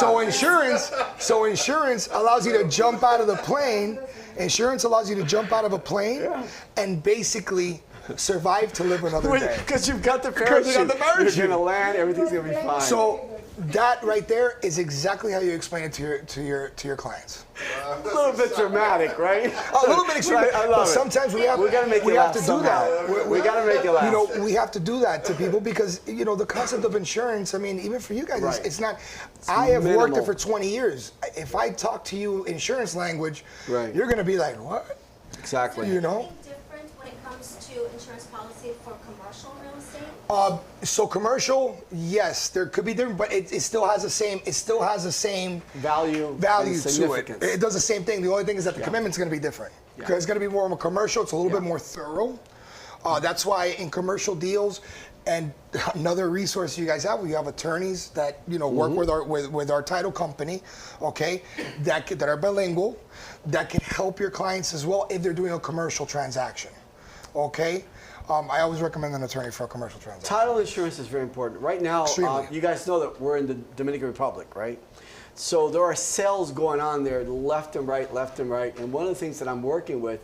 [SPEAKER 2] So insurance allows you to jump out of the plane. Insurance allows you to jump out of a plane and basically survive to live another day.
[SPEAKER 1] Because you've got the parachute.
[SPEAKER 2] you got the parachute.
[SPEAKER 1] You're going to land. Everything's going to be fine.
[SPEAKER 2] So that right there is exactly how you explain it to your clients.
[SPEAKER 1] a little bit dramatic, right?
[SPEAKER 2] A little bit extreme,
[SPEAKER 1] I love
[SPEAKER 2] but
[SPEAKER 1] it.
[SPEAKER 2] sometimes we
[SPEAKER 1] gotta make
[SPEAKER 2] we
[SPEAKER 1] you
[SPEAKER 2] have
[SPEAKER 1] laugh
[SPEAKER 2] to do
[SPEAKER 1] somehow.
[SPEAKER 2] that.
[SPEAKER 1] We gotta make you laugh.
[SPEAKER 2] You know, we have to do that to people because the concept of insurance. I mean, even for you guys,
[SPEAKER 1] Right.
[SPEAKER 2] it's not. I have worked it
[SPEAKER 1] minimal.
[SPEAKER 2] for 20 years. If I talk to you insurance language,
[SPEAKER 1] Right.
[SPEAKER 2] you're gonna be like, what?
[SPEAKER 1] Exactly.
[SPEAKER 2] You know?
[SPEAKER 4] Anything different when it comes to insurance policy for commercial real estate?
[SPEAKER 2] So commercial, yes, there could be different, but it still has the same. It still has the same
[SPEAKER 1] Value and
[SPEAKER 2] to it.
[SPEAKER 1] significance.
[SPEAKER 2] It does the same thing. The only thing is that the commitment's going to be different.
[SPEAKER 1] Yeah.
[SPEAKER 2] Because it's going to be more of a commercial. It's a little bit more thorough. That's why in commercial deals, and another resource you guys have, we have attorneys that work with our title company, okay, that are bilingual, that can help your clients as well if they're doing a commercial transaction, okay. I always recommend an attorney for a commercial transaction.
[SPEAKER 1] Title insurance is very important. Right now,
[SPEAKER 2] Extremely.
[SPEAKER 1] you guys know that we're in the Dominican Republic, right? So there are sales going on there left and right. And one of the things that I'm working with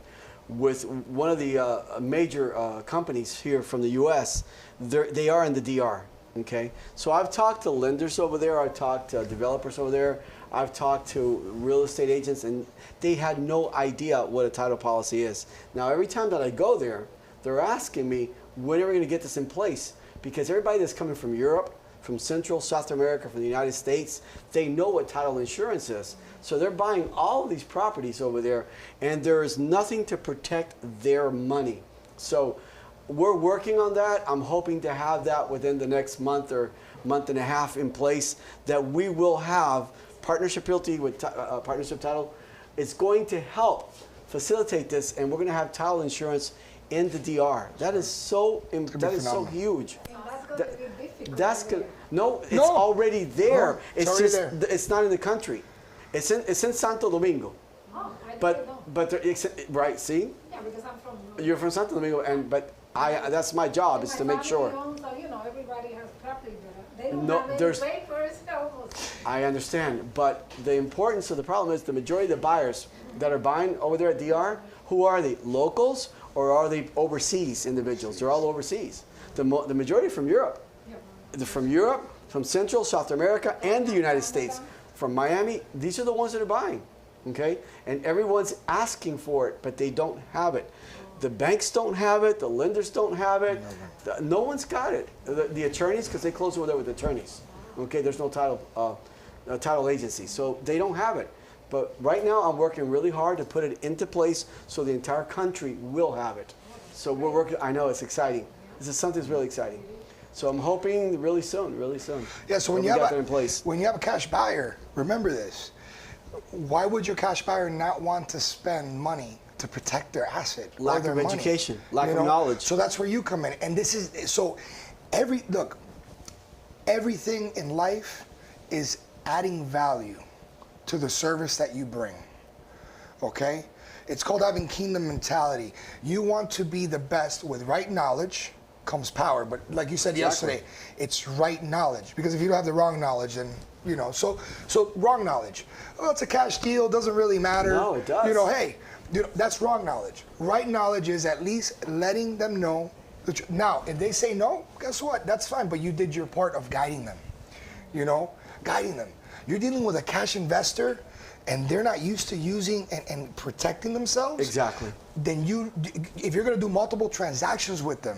[SPEAKER 1] one of the major companies here from the U.S., they are in the DR, okay? So I've talked to lenders over there. I've talked to developers over there. I've talked to real estate agents, and they had no idea what a title policy is. Now, every time that I go there, they're asking me, when are we going to get this in place? Because everybody that's coming from Europe, from Central, South America, from the United States, they know what title insurance is. So they're buying all of these properties over there, and there is nothing to protect their money. So we're working on that. I'm hoping to have that within the next month or month and a half in place, that we will have Partnership Realty with Partnership Title. It's going to help facilitate this, and we're going to have title insurance in the DR. That is so huge. That's good. No, it's already there.
[SPEAKER 2] No,
[SPEAKER 1] it's
[SPEAKER 2] already
[SPEAKER 1] just
[SPEAKER 2] there.
[SPEAKER 1] it's not in the country. It's in Santo Domingo.
[SPEAKER 6] Oh, I didn't know.
[SPEAKER 1] But right, see,
[SPEAKER 6] Yeah, because I'm from.
[SPEAKER 1] you're from Santo Domingo, but that's my job is to make sure.
[SPEAKER 6] Everybody has property there. They don't
[SPEAKER 1] No,
[SPEAKER 6] have any
[SPEAKER 1] there's-
[SPEAKER 6] papers. Almost.
[SPEAKER 1] I understand, but the importance of the problem is the majority of the buyers that are buying over there at DR, who are they? Locals or are they overseas individuals? They're all overseas. The majority from Europe. From Europe, from Central, South America, and the United States. From Miami, these are the ones that are buying, okay? And everyone's asking for it, but they don't have it. The banks don't have it, the lenders don't have it, no one's got it. The attorneys, because they close over there with attorneys, okay? There's no title a title agency, so they don't have it. But right now, I'm working really hard to put it into place so the entire country will have it. So we're working. I know it's exciting. This is something that's really exciting. So I'm hoping really soon, really soon.
[SPEAKER 2] Yeah. So when
[SPEAKER 1] that
[SPEAKER 2] you
[SPEAKER 1] we
[SPEAKER 2] have
[SPEAKER 1] got that in place.
[SPEAKER 2] when you have a cash buyer, remember this. Why would your cash buyer not want to spend money to protect their asset? or
[SPEAKER 1] Lack
[SPEAKER 2] their
[SPEAKER 1] of
[SPEAKER 2] money?
[SPEAKER 1] education, lack
[SPEAKER 2] You
[SPEAKER 1] of
[SPEAKER 2] know?
[SPEAKER 1] knowledge.
[SPEAKER 2] So that's where you come in. And this is so everything in life is adding value to the service that you bring. Okay? It's called having kingdom mentality. You want to be the best with right knowledge comes power. But like you said yesterday, it's right knowledge. Because if you don't have the wrong knowledge, then, you know, so wrong knowledge. Oh, it's a cash deal, doesn't really matter.
[SPEAKER 1] No, it does.
[SPEAKER 2] You know, hey, that's wrong knowledge. Right knowledge is at least letting them know. Now, if they say no, guess what? That's fine, but you did your part of guiding them. You know, guiding them. You're dealing with a cash investor, and they're not used to using and protecting themselves.
[SPEAKER 1] Exactly.
[SPEAKER 2] Then if you're going to do multiple transactions with them,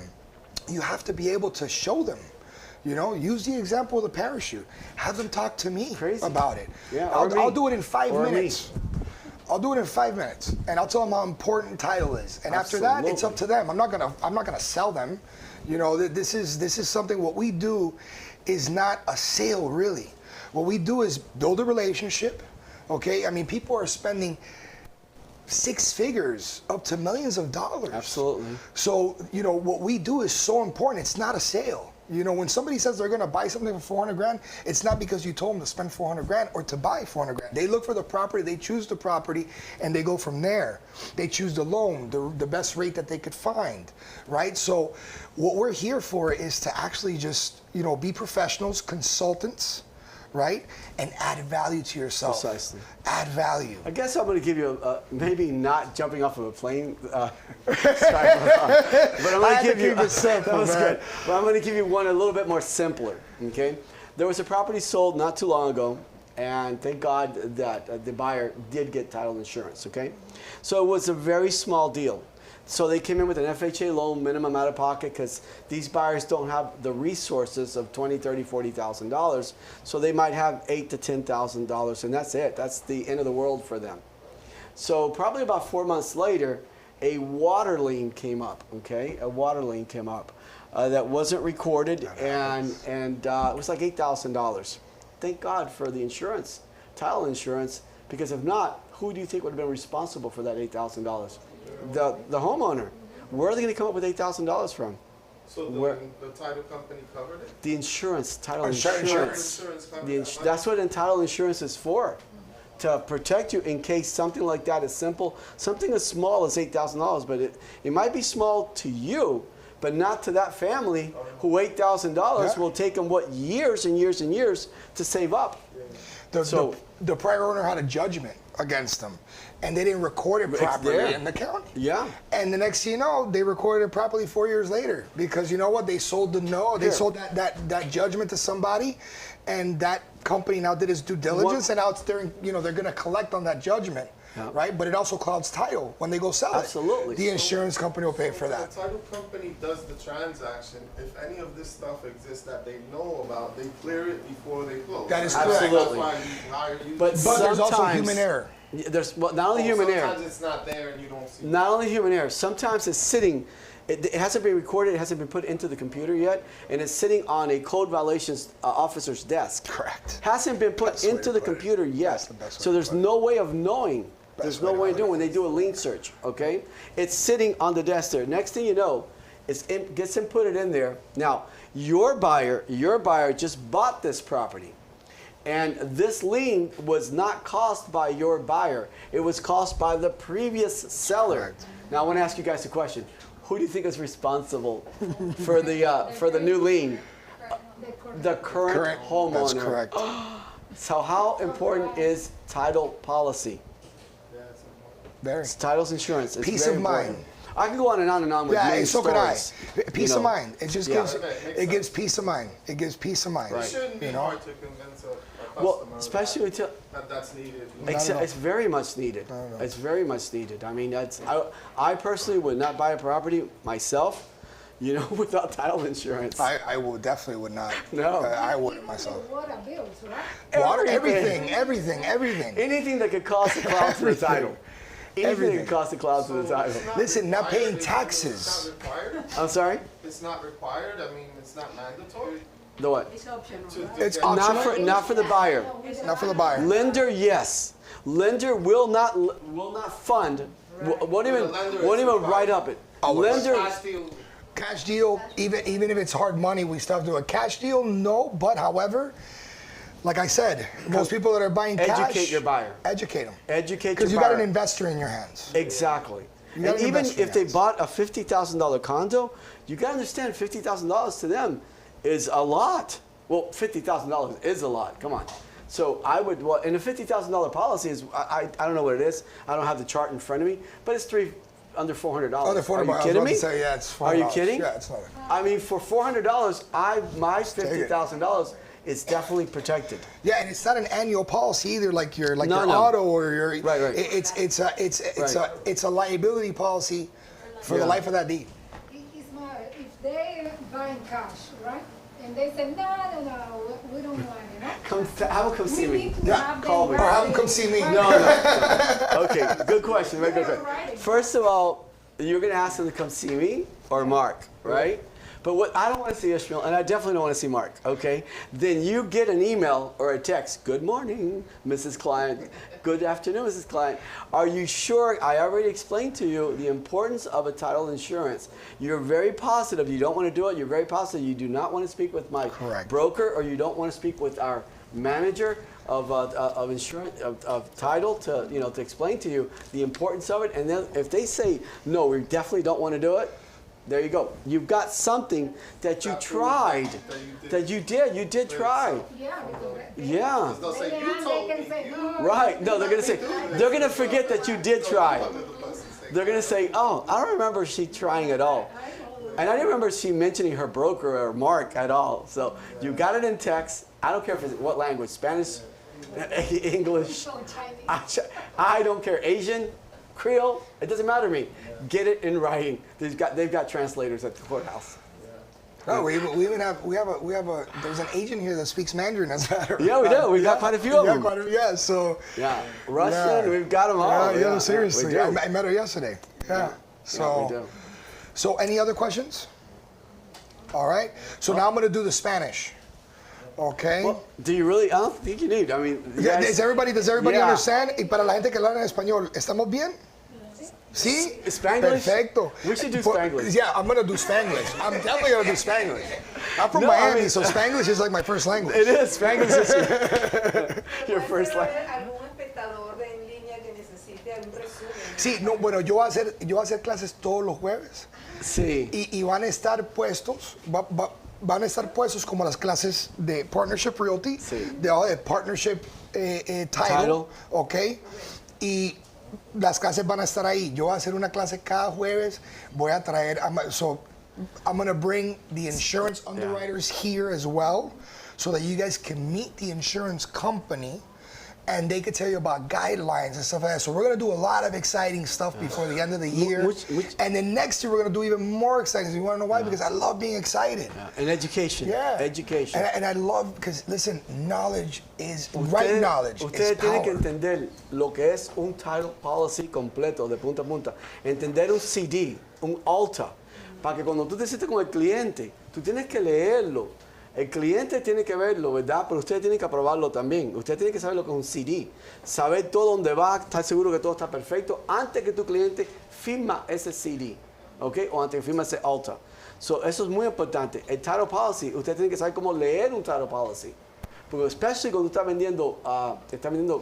[SPEAKER 2] you have to be able to show them. You know, use the example of the parachute. Have them talk to me about it.
[SPEAKER 1] Yeah, or me.
[SPEAKER 2] I'll do it in 5
[SPEAKER 1] Or me.
[SPEAKER 2] minutes. I'll do it in 5 minutes, and I'll tell them how important title is. And after that, it's up to them. I'm not gonna sell them. You know, this is something. What we do is not a sale, really. What we do is build a relationship. Okay, I mean, people are spending 6 figures up to millions of dollars.
[SPEAKER 1] Absolutely.
[SPEAKER 2] So, you know, what we do is so important. It's not a sale. You know, when somebody says they're going to buy something for 400 grand, it's not because you told them to spend 400 grand or to buy 400 grand. They look for the property, they choose the property, and they go from there. They choose the loan, the best rate that they could find, right? So what we're here for is to actually just, you know, be professionals, consultants, right? And add value to yourself.
[SPEAKER 1] Precisely.
[SPEAKER 2] Add value.
[SPEAKER 1] I guess I'm going to give you maybe not jumping off of a plane, but I'm going to give you
[SPEAKER 2] keep it simple,
[SPEAKER 1] that was
[SPEAKER 2] man.
[SPEAKER 1] good. But I'm going to give you one a little bit more simpler. Okay, there was a property sold not too long ago, and thank God that the buyer did get title insurance. Okay, so it was a very small deal. So they came in with an FHA loan, minimum out of pocket, because these buyers don't have the resources of $20,000, $30,000, $40,000. So they might have $8,000 to $10,000, and that's it. That's the end of the world for them. So probably about 4 months later, a water lien came up. Okay, a water lien came up that wasn't recorded, and it was like $8,000. Thank God for the insurance, title insurance, because if not, who do you think would have been responsible for that $8,000? The homeowner. Where are they going to come up with $8,000 from?
[SPEAKER 5] So the title company covered it?
[SPEAKER 1] The insurance, title
[SPEAKER 2] Insurance.
[SPEAKER 1] insurance.
[SPEAKER 5] Insurance
[SPEAKER 1] That's what title insurance is for, to protect you in case something like that is simple. Something as small as $8,000, but it might be small to you, but not to that family who $8,000 will take them, years and years and years to save up.
[SPEAKER 2] The prior owner had a judgment against them, and they didn't record it properly in the county.
[SPEAKER 1] Yeah.
[SPEAKER 2] And the next thing you know, they recorded it properly 4 years later, because you know what? They sold sold that judgment to somebody, and that company now did its due diligence, and now they're going to collect on that judgment.
[SPEAKER 1] Yeah.
[SPEAKER 2] Right? But it also clouds title when they go sell
[SPEAKER 1] Absolutely.
[SPEAKER 2] it. The insurance company will pay for that.
[SPEAKER 5] The title company does the transaction. If any of this stuff exists that they know about, they clear it before they close.
[SPEAKER 2] That is
[SPEAKER 5] That's
[SPEAKER 2] correct.
[SPEAKER 1] Absolutely.
[SPEAKER 5] why you hire you.
[SPEAKER 1] But
[SPEAKER 2] There's also
[SPEAKER 1] sometimes-
[SPEAKER 2] human error.
[SPEAKER 1] There's not only human error.
[SPEAKER 5] Sometimes it's not there and you don't see it.
[SPEAKER 1] Not only human error, sometimes it's sitting, it hasn't been recorded, it hasn't been put into the computer yet, and it's sitting on a code violations officer's desk.
[SPEAKER 2] Correct.
[SPEAKER 1] Hasn't been put
[SPEAKER 2] Best way
[SPEAKER 1] into
[SPEAKER 2] to
[SPEAKER 1] the
[SPEAKER 2] put it.
[SPEAKER 1] computer yet.
[SPEAKER 2] That's the best way
[SPEAKER 1] So
[SPEAKER 2] to
[SPEAKER 1] there's
[SPEAKER 2] put it.
[SPEAKER 1] no way of knowing. There's no
[SPEAKER 2] way to
[SPEAKER 1] way of
[SPEAKER 2] put it.
[SPEAKER 1] knowing when they do a lien search, okay? It's sitting on the desk there. Next thing you know, it gets inputted in there. Now, your buyer just bought this property. And this lien was not caused by your buyer. It was caused by the previous seller.
[SPEAKER 2] Correct.
[SPEAKER 1] Now I want to ask you guys a question. Who do you think is responsible for the new lien? The current homeowner.
[SPEAKER 2] That's correct.
[SPEAKER 1] So how important is title policy?
[SPEAKER 2] Very.
[SPEAKER 1] It's titles insurance. It's
[SPEAKER 2] Peace
[SPEAKER 1] very
[SPEAKER 2] of
[SPEAKER 1] important.
[SPEAKER 2] mind.
[SPEAKER 1] I can go on and on and on with
[SPEAKER 2] Yeah,
[SPEAKER 1] many
[SPEAKER 2] so could I.
[SPEAKER 1] stories.
[SPEAKER 2] Peace of mind. It just
[SPEAKER 1] Yeah.
[SPEAKER 2] gives peace of mind. It gives peace of mind.
[SPEAKER 5] It shouldn't be
[SPEAKER 2] You know?
[SPEAKER 5] hard to convince a
[SPEAKER 1] Well,
[SPEAKER 5] customer
[SPEAKER 1] especially until
[SPEAKER 5] that's needed.
[SPEAKER 1] it's very much needed. It's very much needed. I mean, I personally would not buy a property myself you know, without title insurance.
[SPEAKER 2] I definitely would not.
[SPEAKER 1] No.
[SPEAKER 2] I wouldn't myself.
[SPEAKER 6] Water bills, right?
[SPEAKER 2] Water,
[SPEAKER 1] Everything.
[SPEAKER 2] everything.
[SPEAKER 1] Anything that could cost a cloud to the title. Anything that
[SPEAKER 2] Everything.
[SPEAKER 1] could cost a cloud to the title.
[SPEAKER 5] It's not
[SPEAKER 2] Listen, not
[SPEAKER 5] required,
[SPEAKER 2] paying
[SPEAKER 5] it's
[SPEAKER 2] taxes.
[SPEAKER 5] not required.
[SPEAKER 1] I'm sorry?
[SPEAKER 5] It's not required. I mean, it's not mandatory.
[SPEAKER 1] The what?
[SPEAKER 6] It's optional,
[SPEAKER 5] To-
[SPEAKER 6] right?
[SPEAKER 5] to
[SPEAKER 2] It's
[SPEAKER 5] get-
[SPEAKER 2] optional.
[SPEAKER 1] Not for the buyer.
[SPEAKER 2] Not for the buyer.
[SPEAKER 1] Lender, yes. Lender will not fund. Won't even
[SPEAKER 5] The lender
[SPEAKER 1] won't
[SPEAKER 5] is
[SPEAKER 1] even
[SPEAKER 5] required.
[SPEAKER 1] write up it.
[SPEAKER 2] Oh,
[SPEAKER 1] Lender.
[SPEAKER 5] Cash deal.
[SPEAKER 2] Cash deal, even if it's hard money, we still have to do a cash deal. No, but however, like I said, most people that are buying cash,
[SPEAKER 1] Educate your buyer.
[SPEAKER 2] Educate them.
[SPEAKER 1] Educate
[SPEAKER 2] Because
[SPEAKER 1] your
[SPEAKER 2] you
[SPEAKER 1] buyer.
[SPEAKER 2] got an investor in your hands.
[SPEAKER 1] Exactly.
[SPEAKER 2] You got
[SPEAKER 1] And
[SPEAKER 2] an
[SPEAKER 1] even
[SPEAKER 2] investor
[SPEAKER 1] if they
[SPEAKER 2] hands.
[SPEAKER 1] bought a $50,000 condo, you got to understand $50,000 to them is a lot. Well, $50,000 is a lot. Come on. So I would, well, and a $50,000 policy is, I don't know what it is. I don't have the chart in front of me, but it's under $400.
[SPEAKER 2] Under $400.
[SPEAKER 1] Are you
[SPEAKER 2] I was
[SPEAKER 1] kidding
[SPEAKER 2] about
[SPEAKER 1] me?
[SPEAKER 2] to say, yeah, it's
[SPEAKER 1] Are you
[SPEAKER 2] $400.
[SPEAKER 1] kidding?
[SPEAKER 2] Yeah, it's not.
[SPEAKER 1] I mean, for $400, my
[SPEAKER 2] take it.
[SPEAKER 1] $50,000 is definitely protected.
[SPEAKER 2] Yeah, and it's not an annual policy either, like your
[SPEAKER 1] No,
[SPEAKER 2] your
[SPEAKER 1] no.
[SPEAKER 2] auto or your.
[SPEAKER 1] Right.
[SPEAKER 2] It's a liability policy for the
[SPEAKER 1] Yeah.
[SPEAKER 2] life of that deed.
[SPEAKER 6] Ismael, if they buy in cash, right? And they say, no, we don't want it, no?
[SPEAKER 1] Have them come see
[SPEAKER 6] We
[SPEAKER 1] me.
[SPEAKER 6] need to
[SPEAKER 2] Yeah,
[SPEAKER 6] have
[SPEAKER 1] call
[SPEAKER 6] them
[SPEAKER 1] me.
[SPEAKER 2] Or have them
[SPEAKER 6] write
[SPEAKER 2] come
[SPEAKER 6] it.
[SPEAKER 2] see me.
[SPEAKER 1] No. Okay, good question. Very good question.
[SPEAKER 6] Right.
[SPEAKER 1] First of all, you're going to ask them to come see me or Mark, right? But what I don't want to see Ismael, and I definitely don't want to see Mark, okay? Then you get an email or a text. Good morning, Mrs. Client. Good afternoon, Mrs. Client. Are you sure? I already explained to you the importance of a title insurance. You're very positive you don't want to do it. You're very positive you do not want to speak with my
[SPEAKER 2] Correct.
[SPEAKER 1] broker, or you don't want to speak with our manager of insurance of title to explain to you the importance of it. And then if they say no, we definitely don't want to do it, there you go. You've got something that you tried, that you did try.
[SPEAKER 6] Yeah, because they,
[SPEAKER 1] Yeah.
[SPEAKER 5] They'll say,
[SPEAKER 6] they
[SPEAKER 5] you told
[SPEAKER 6] can
[SPEAKER 5] me.
[SPEAKER 6] say, no.
[SPEAKER 1] Right. No, they're gonna forget that you did try. They're gonna say, oh, I don't remember she trying at all. And I didn't remember she mentioning her broker or Mark at all. So you got it in text. I don't care if it's what language, Spanish, English.
[SPEAKER 6] So Chinese.
[SPEAKER 1] I don't care. Asian, Creole, it doesn't matter to me. Get it in writing. They've got translators at the courthouse.
[SPEAKER 2] No, we even have there's an agent here that speaks Mandarin as a matter of
[SPEAKER 1] Yeah, we
[SPEAKER 2] fact.
[SPEAKER 1] do. We've got quite a few of them.
[SPEAKER 2] Yeah, so
[SPEAKER 1] Yeah, Russian,
[SPEAKER 2] yeah.
[SPEAKER 1] we've got them all.
[SPEAKER 2] Yeah, seriously.
[SPEAKER 1] we do.
[SPEAKER 2] I met her yesterday. Yeah. So
[SPEAKER 1] Yeah, we do.
[SPEAKER 2] So any other questions? All right. So now I'm going to do the Spanish. Okay.
[SPEAKER 1] Well, do you really? I don't think you need. I mean, you
[SPEAKER 2] Yeah,
[SPEAKER 1] guys-
[SPEAKER 2] does everybody
[SPEAKER 1] Yeah.
[SPEAKER 2] understand? Y para la gente que habla en español, ¿estamos bien? Sí?
[SPEAKER 1] Spanglish?
[SPEAKER 2] Perfecto.
[SPEAKER 1] We should do
[SPEAKER 2] Por-
[SPEAKER 1] Spanglish.
[SPEAKER 2] Yeah, I'm going to do Spanglish. I'm definitely going to do Spanglish. I'm from
[SPEAKER 1] No, I
[SPEAKER 2] Miami,
[SPEAKER 1] mean-
[SPEAKER 2] so Spanglish is like my first language.
[SPEAKER 1] It is. Spanglish is your first
[SPEAKER 7] Puede
[SPEAKER 1] language.
[SPEAKER 7] haber algún espectador en línea que necesite algún resumen.
[SPEAKER 2] Sí, no, bueno, yo voy a hacer clases todos los jueves
[SPEAKER 1] Sí.
[SPEAKER 2] y van a estar puestos, van a estar puestos como las clases de Partnership Realty,
[SPEAKER 1] Sí.
[SPEAKER 2] de Partnership title, ¿ok? Y las clases van a estar ahí. Yo voy a hacer una clase cada jueves, voy a traer, so I'm going to bring the insurance underwriters here as well so that you guys can meet the insurance company and they could tell you about guidelines and stuff like that. So we're going to do a lot of exciting stuff before the end of the year. And then next year we're going to do even more exciting. You want to know why? Because I love being excited.
[SPEAKER 1] And education.
[SPEAKER 2] Yeah.
[SPEAKER 1] Education.
[SPEAKER 2] And I love, because listen, knowledge is, right knowledge is
[SPEAKER 1] Ustedes tienen que
[SPEAKER 2] power.
[SPEAKER 1] entender lo que es un title policy completo de punta a punta. Entender un CD, un Alta, para que cuando tú te sientes con el cliente, tú tienes que leerlo. El cliente tiene que verlo, ¿verdad? Pero ustedes tienen que aprobarlo también. Ustedes tienen que saber lo que es un CD. Saber todo dónde va, estar seguro que todo está perfecto antes que tu cliente firma ese CD. ¿Ok? O antes que firma ese Alta. So, eso es muy importante. El title policy, ustedes tienen que saber cómo leer un title policy. Porque especially cuando tú estás vendiendo,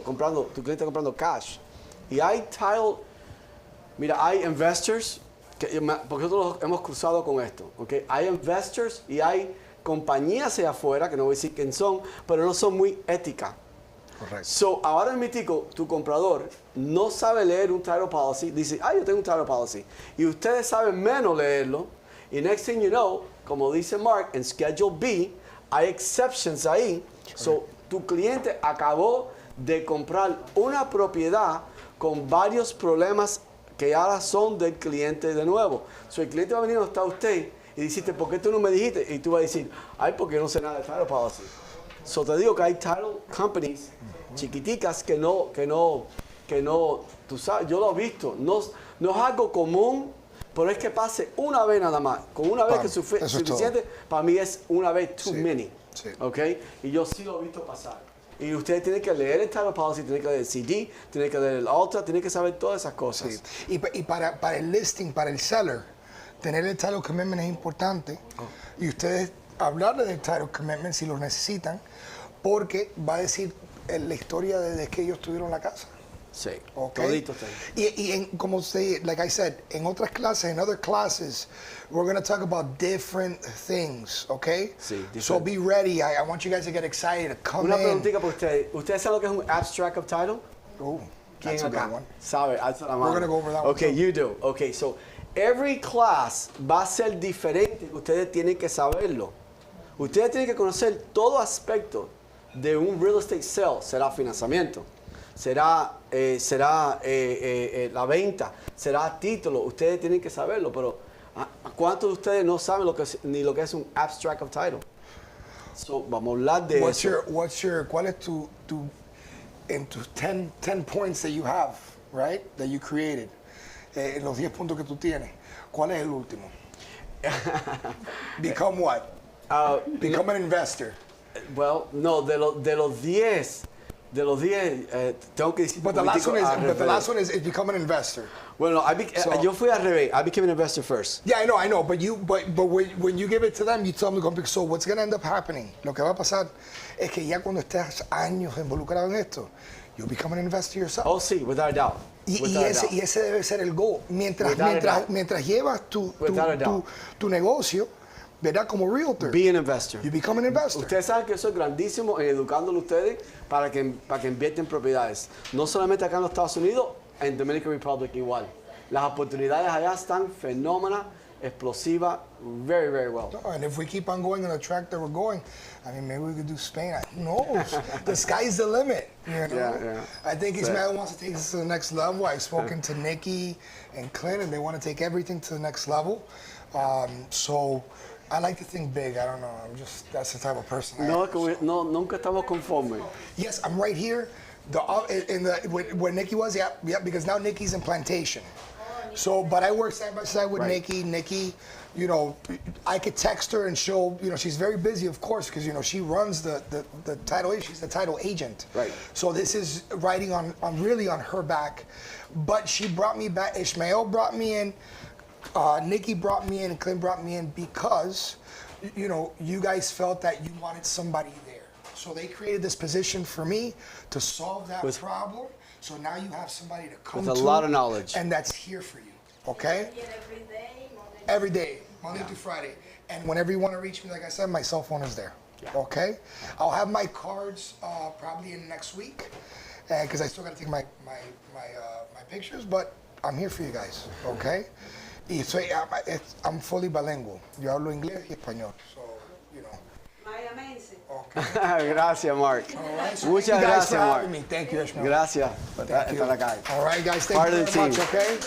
[SPEAKER 1] comprando, tu cliente está comprando cash. Y hay title, mira, hay investors, porque nosotros hemos cruzado con esto, ¿ok? Hay investors y hay compañías allá afuera, que no voy a decir quién son, pero no son muy éticas.
[SPEAKER 2] Correcto.
[SPEAKER 1] So, ahora mismo tu comprador no sabe leer un title policy, dice, yo tengo un title policy. Y ustedes saben menos leerlo. Y next thing you know, como dice Mark, en Schedule B, hay exceptions ahí. So, tu cliente acabó de comprar una propiedad con varios problemas que ahora son del cliente de nuevo. So, el cliente va a venir donde está usted y dijiste, ¿por qué tú no me dijiste? Y tú vas a decir, ay, porque yo no sé nada de title policy. So te digo que hay title companies chiquiticas que no, tú sabes, yo lo he visto, no es algo común, pero es que pase una vez nada más. Con una vez que es
[SPEAKER 2] eso es
[SPEAKER 1] suficiente, para mí es una vez too many.
[SPEAKER 2] Sí.
[SPEAKER 1] ¿Ok? Y yo sí lo he visto pasar. Y ustedes tienen que leer el title policy, tienen que leer el CD, tienen que leer el alta, tienen que saber todas esas cosas.
[SPEAKER 2] Sí. Y para el listing, para el seller, tener el title commitment es importante. Y ustedes hablarle del title commitment si lo necesitan, porque va a decir la historia desde que ellos tuvieron la casa.
[SPEAKER 1] Sí,
[SPEAKER 2] Okay.
[SPEAKER 1] todito está ahí.
[SPEAKER 2] Y como usted, like I said, en otras clases, in other classes, we're going to talk about different things, okay?
[SPEAKER 1] Sí,
[SPEAKER 2] So
[SPEAKER 1] different.
[SPEAKER 2] be ready. I want you guys to get excited, to come
[SPEAKER 1] Una
[SPEAKER 2] in.
[SPEAKER 1] preguntita para ustedes. ¿Ustedes saben lo que es un abstract of title?
[SPEAKER 2] Oh,
[SPEAKER 1] ¿Quién
[SPEAKER 2] that's a
[SPEAKER 1] acá
[SPEAKER 2] good one.
[SPEAKER 1] sabe? Alza la mano.
[SPEAKER 2] We're gonna go over that one
[SPEAKER 1] Okay,
[SPEAKER 2] too.
[SPEAKER 1] you do. Okay, so every class va a ser diferente. Ustedes tienen que saberlo. Ustedes tienen que conocer todo aspecto de un real estate sale. Será financiamiento, será la venta, será título. Ustedes tienen que saberlo, pero ¿cuántos de ustedes no saben ni lo que es un abstract of title? So, vamos a hablar de eso.
[SPEAKER 2] ¿Cuál es en tus 10 points that you have, right? That you created. Los 10 puntos que tú tienes. ¿Cuál es el último? Become what? Become an investor.
[SPEAKER 1] Well, no, de los 10, tengo que decir.
[SPEAKER 2] But the last one is become an investor.
[SPEAKER 1] Bueno, yo fui al revés. I became an investor first.
[SPEAKER 2] Yeah, I know. But when you give it to them, you tell them, so what's going to end up happening? Lo que va a pasar es que ya cuando estés años involucrado en esto, you become an investor yourself.
[SPEAKER 1] Oh, sí, without a doubt.
[SPEAKER 2] Y ese debe ser el goal. Mientras llevas tu negocio, ¿verdad? Como realtor.
[SPEAKER 1] Be an investor.
[SPEAKER 2] You become an investor.
[SPEAKER 1] Ustedes saben que yo soy grandísimo en educándolo a ustedes para que inviertan en propiedades. No solamente acá en los Estados Unidos, en Dominican Republic igual. Las oportunidades allá están fenómenas, explosivas, very, very well.
[SPEAKER 2] No, and if we keep on going on the track that we're going, I mean, maybe we could do Spain. Who knows? The sky's the limit. You know?
[SPEAKER 1] Yeah.
[SPEAKER 2] I think Ismael wants to take us to the next level. I've spoken to Nikki and Clint, and they want to take everything to the next level. So I like to think big. I don't know. That's the type of person I am.
[SPEAKER 1] No, nunca estamos conformes.
[SPEAKER 2] Yes, I'm right here. Where Nikki was, yeah, because now Nikki's in plantation. So, but I work side by side with Nikki. Nikki, I could text her and she'll, she's very busy, of course, because, she runs the title, she's the title agent.
[SPEAKER 1] Right.
[SPEAKER 2] So this is riding on her back. But she brought me back, Ismael brought me in, Nikki brought me in, and Clint brought me in because, you guys felt that you wanted somebody there. So they created this position for me to solve that problem. So now you have somebody to come to.
[SPEAKER 1] With a lot of knowledge.
[SPEAKER 2] And that's here for you, okay? Every day, Monday through Friday. And whenever you want to reach me, like I said, my cell phone is there, okay? I'll have my cards probably in next week because I still got to take my pictures, but I'm here for you guys, okay? Y I'm fully bilingual. Yo hablo inglés y español, so, Okay.
[SPEAKER 1] Gracias, Mark.
[SPEAKER 2] Right, so
[SPEAKER 1] Muchas
[SPEAKER 2] thank you guys
[SPEAKER 1] gracias,
[SPEAKER 2] for
[SPEAKER 1] Mark.
[SPEAKER 2] having me. Thank you, Ishmael.
[SPEAKER 1] Gracias por
[SPEAKER 2] Thank you.
[SPEAKER 1] estar acá.
[SPEAKER 2] All right, guys. Thank
[SPEAKER 1] Part
[SPEAKER 2] you
[SPEAKER 1] of the
[SPEAKER 2] very much,
[SPEAKER 1] team.
[SPEAKER 2] okay?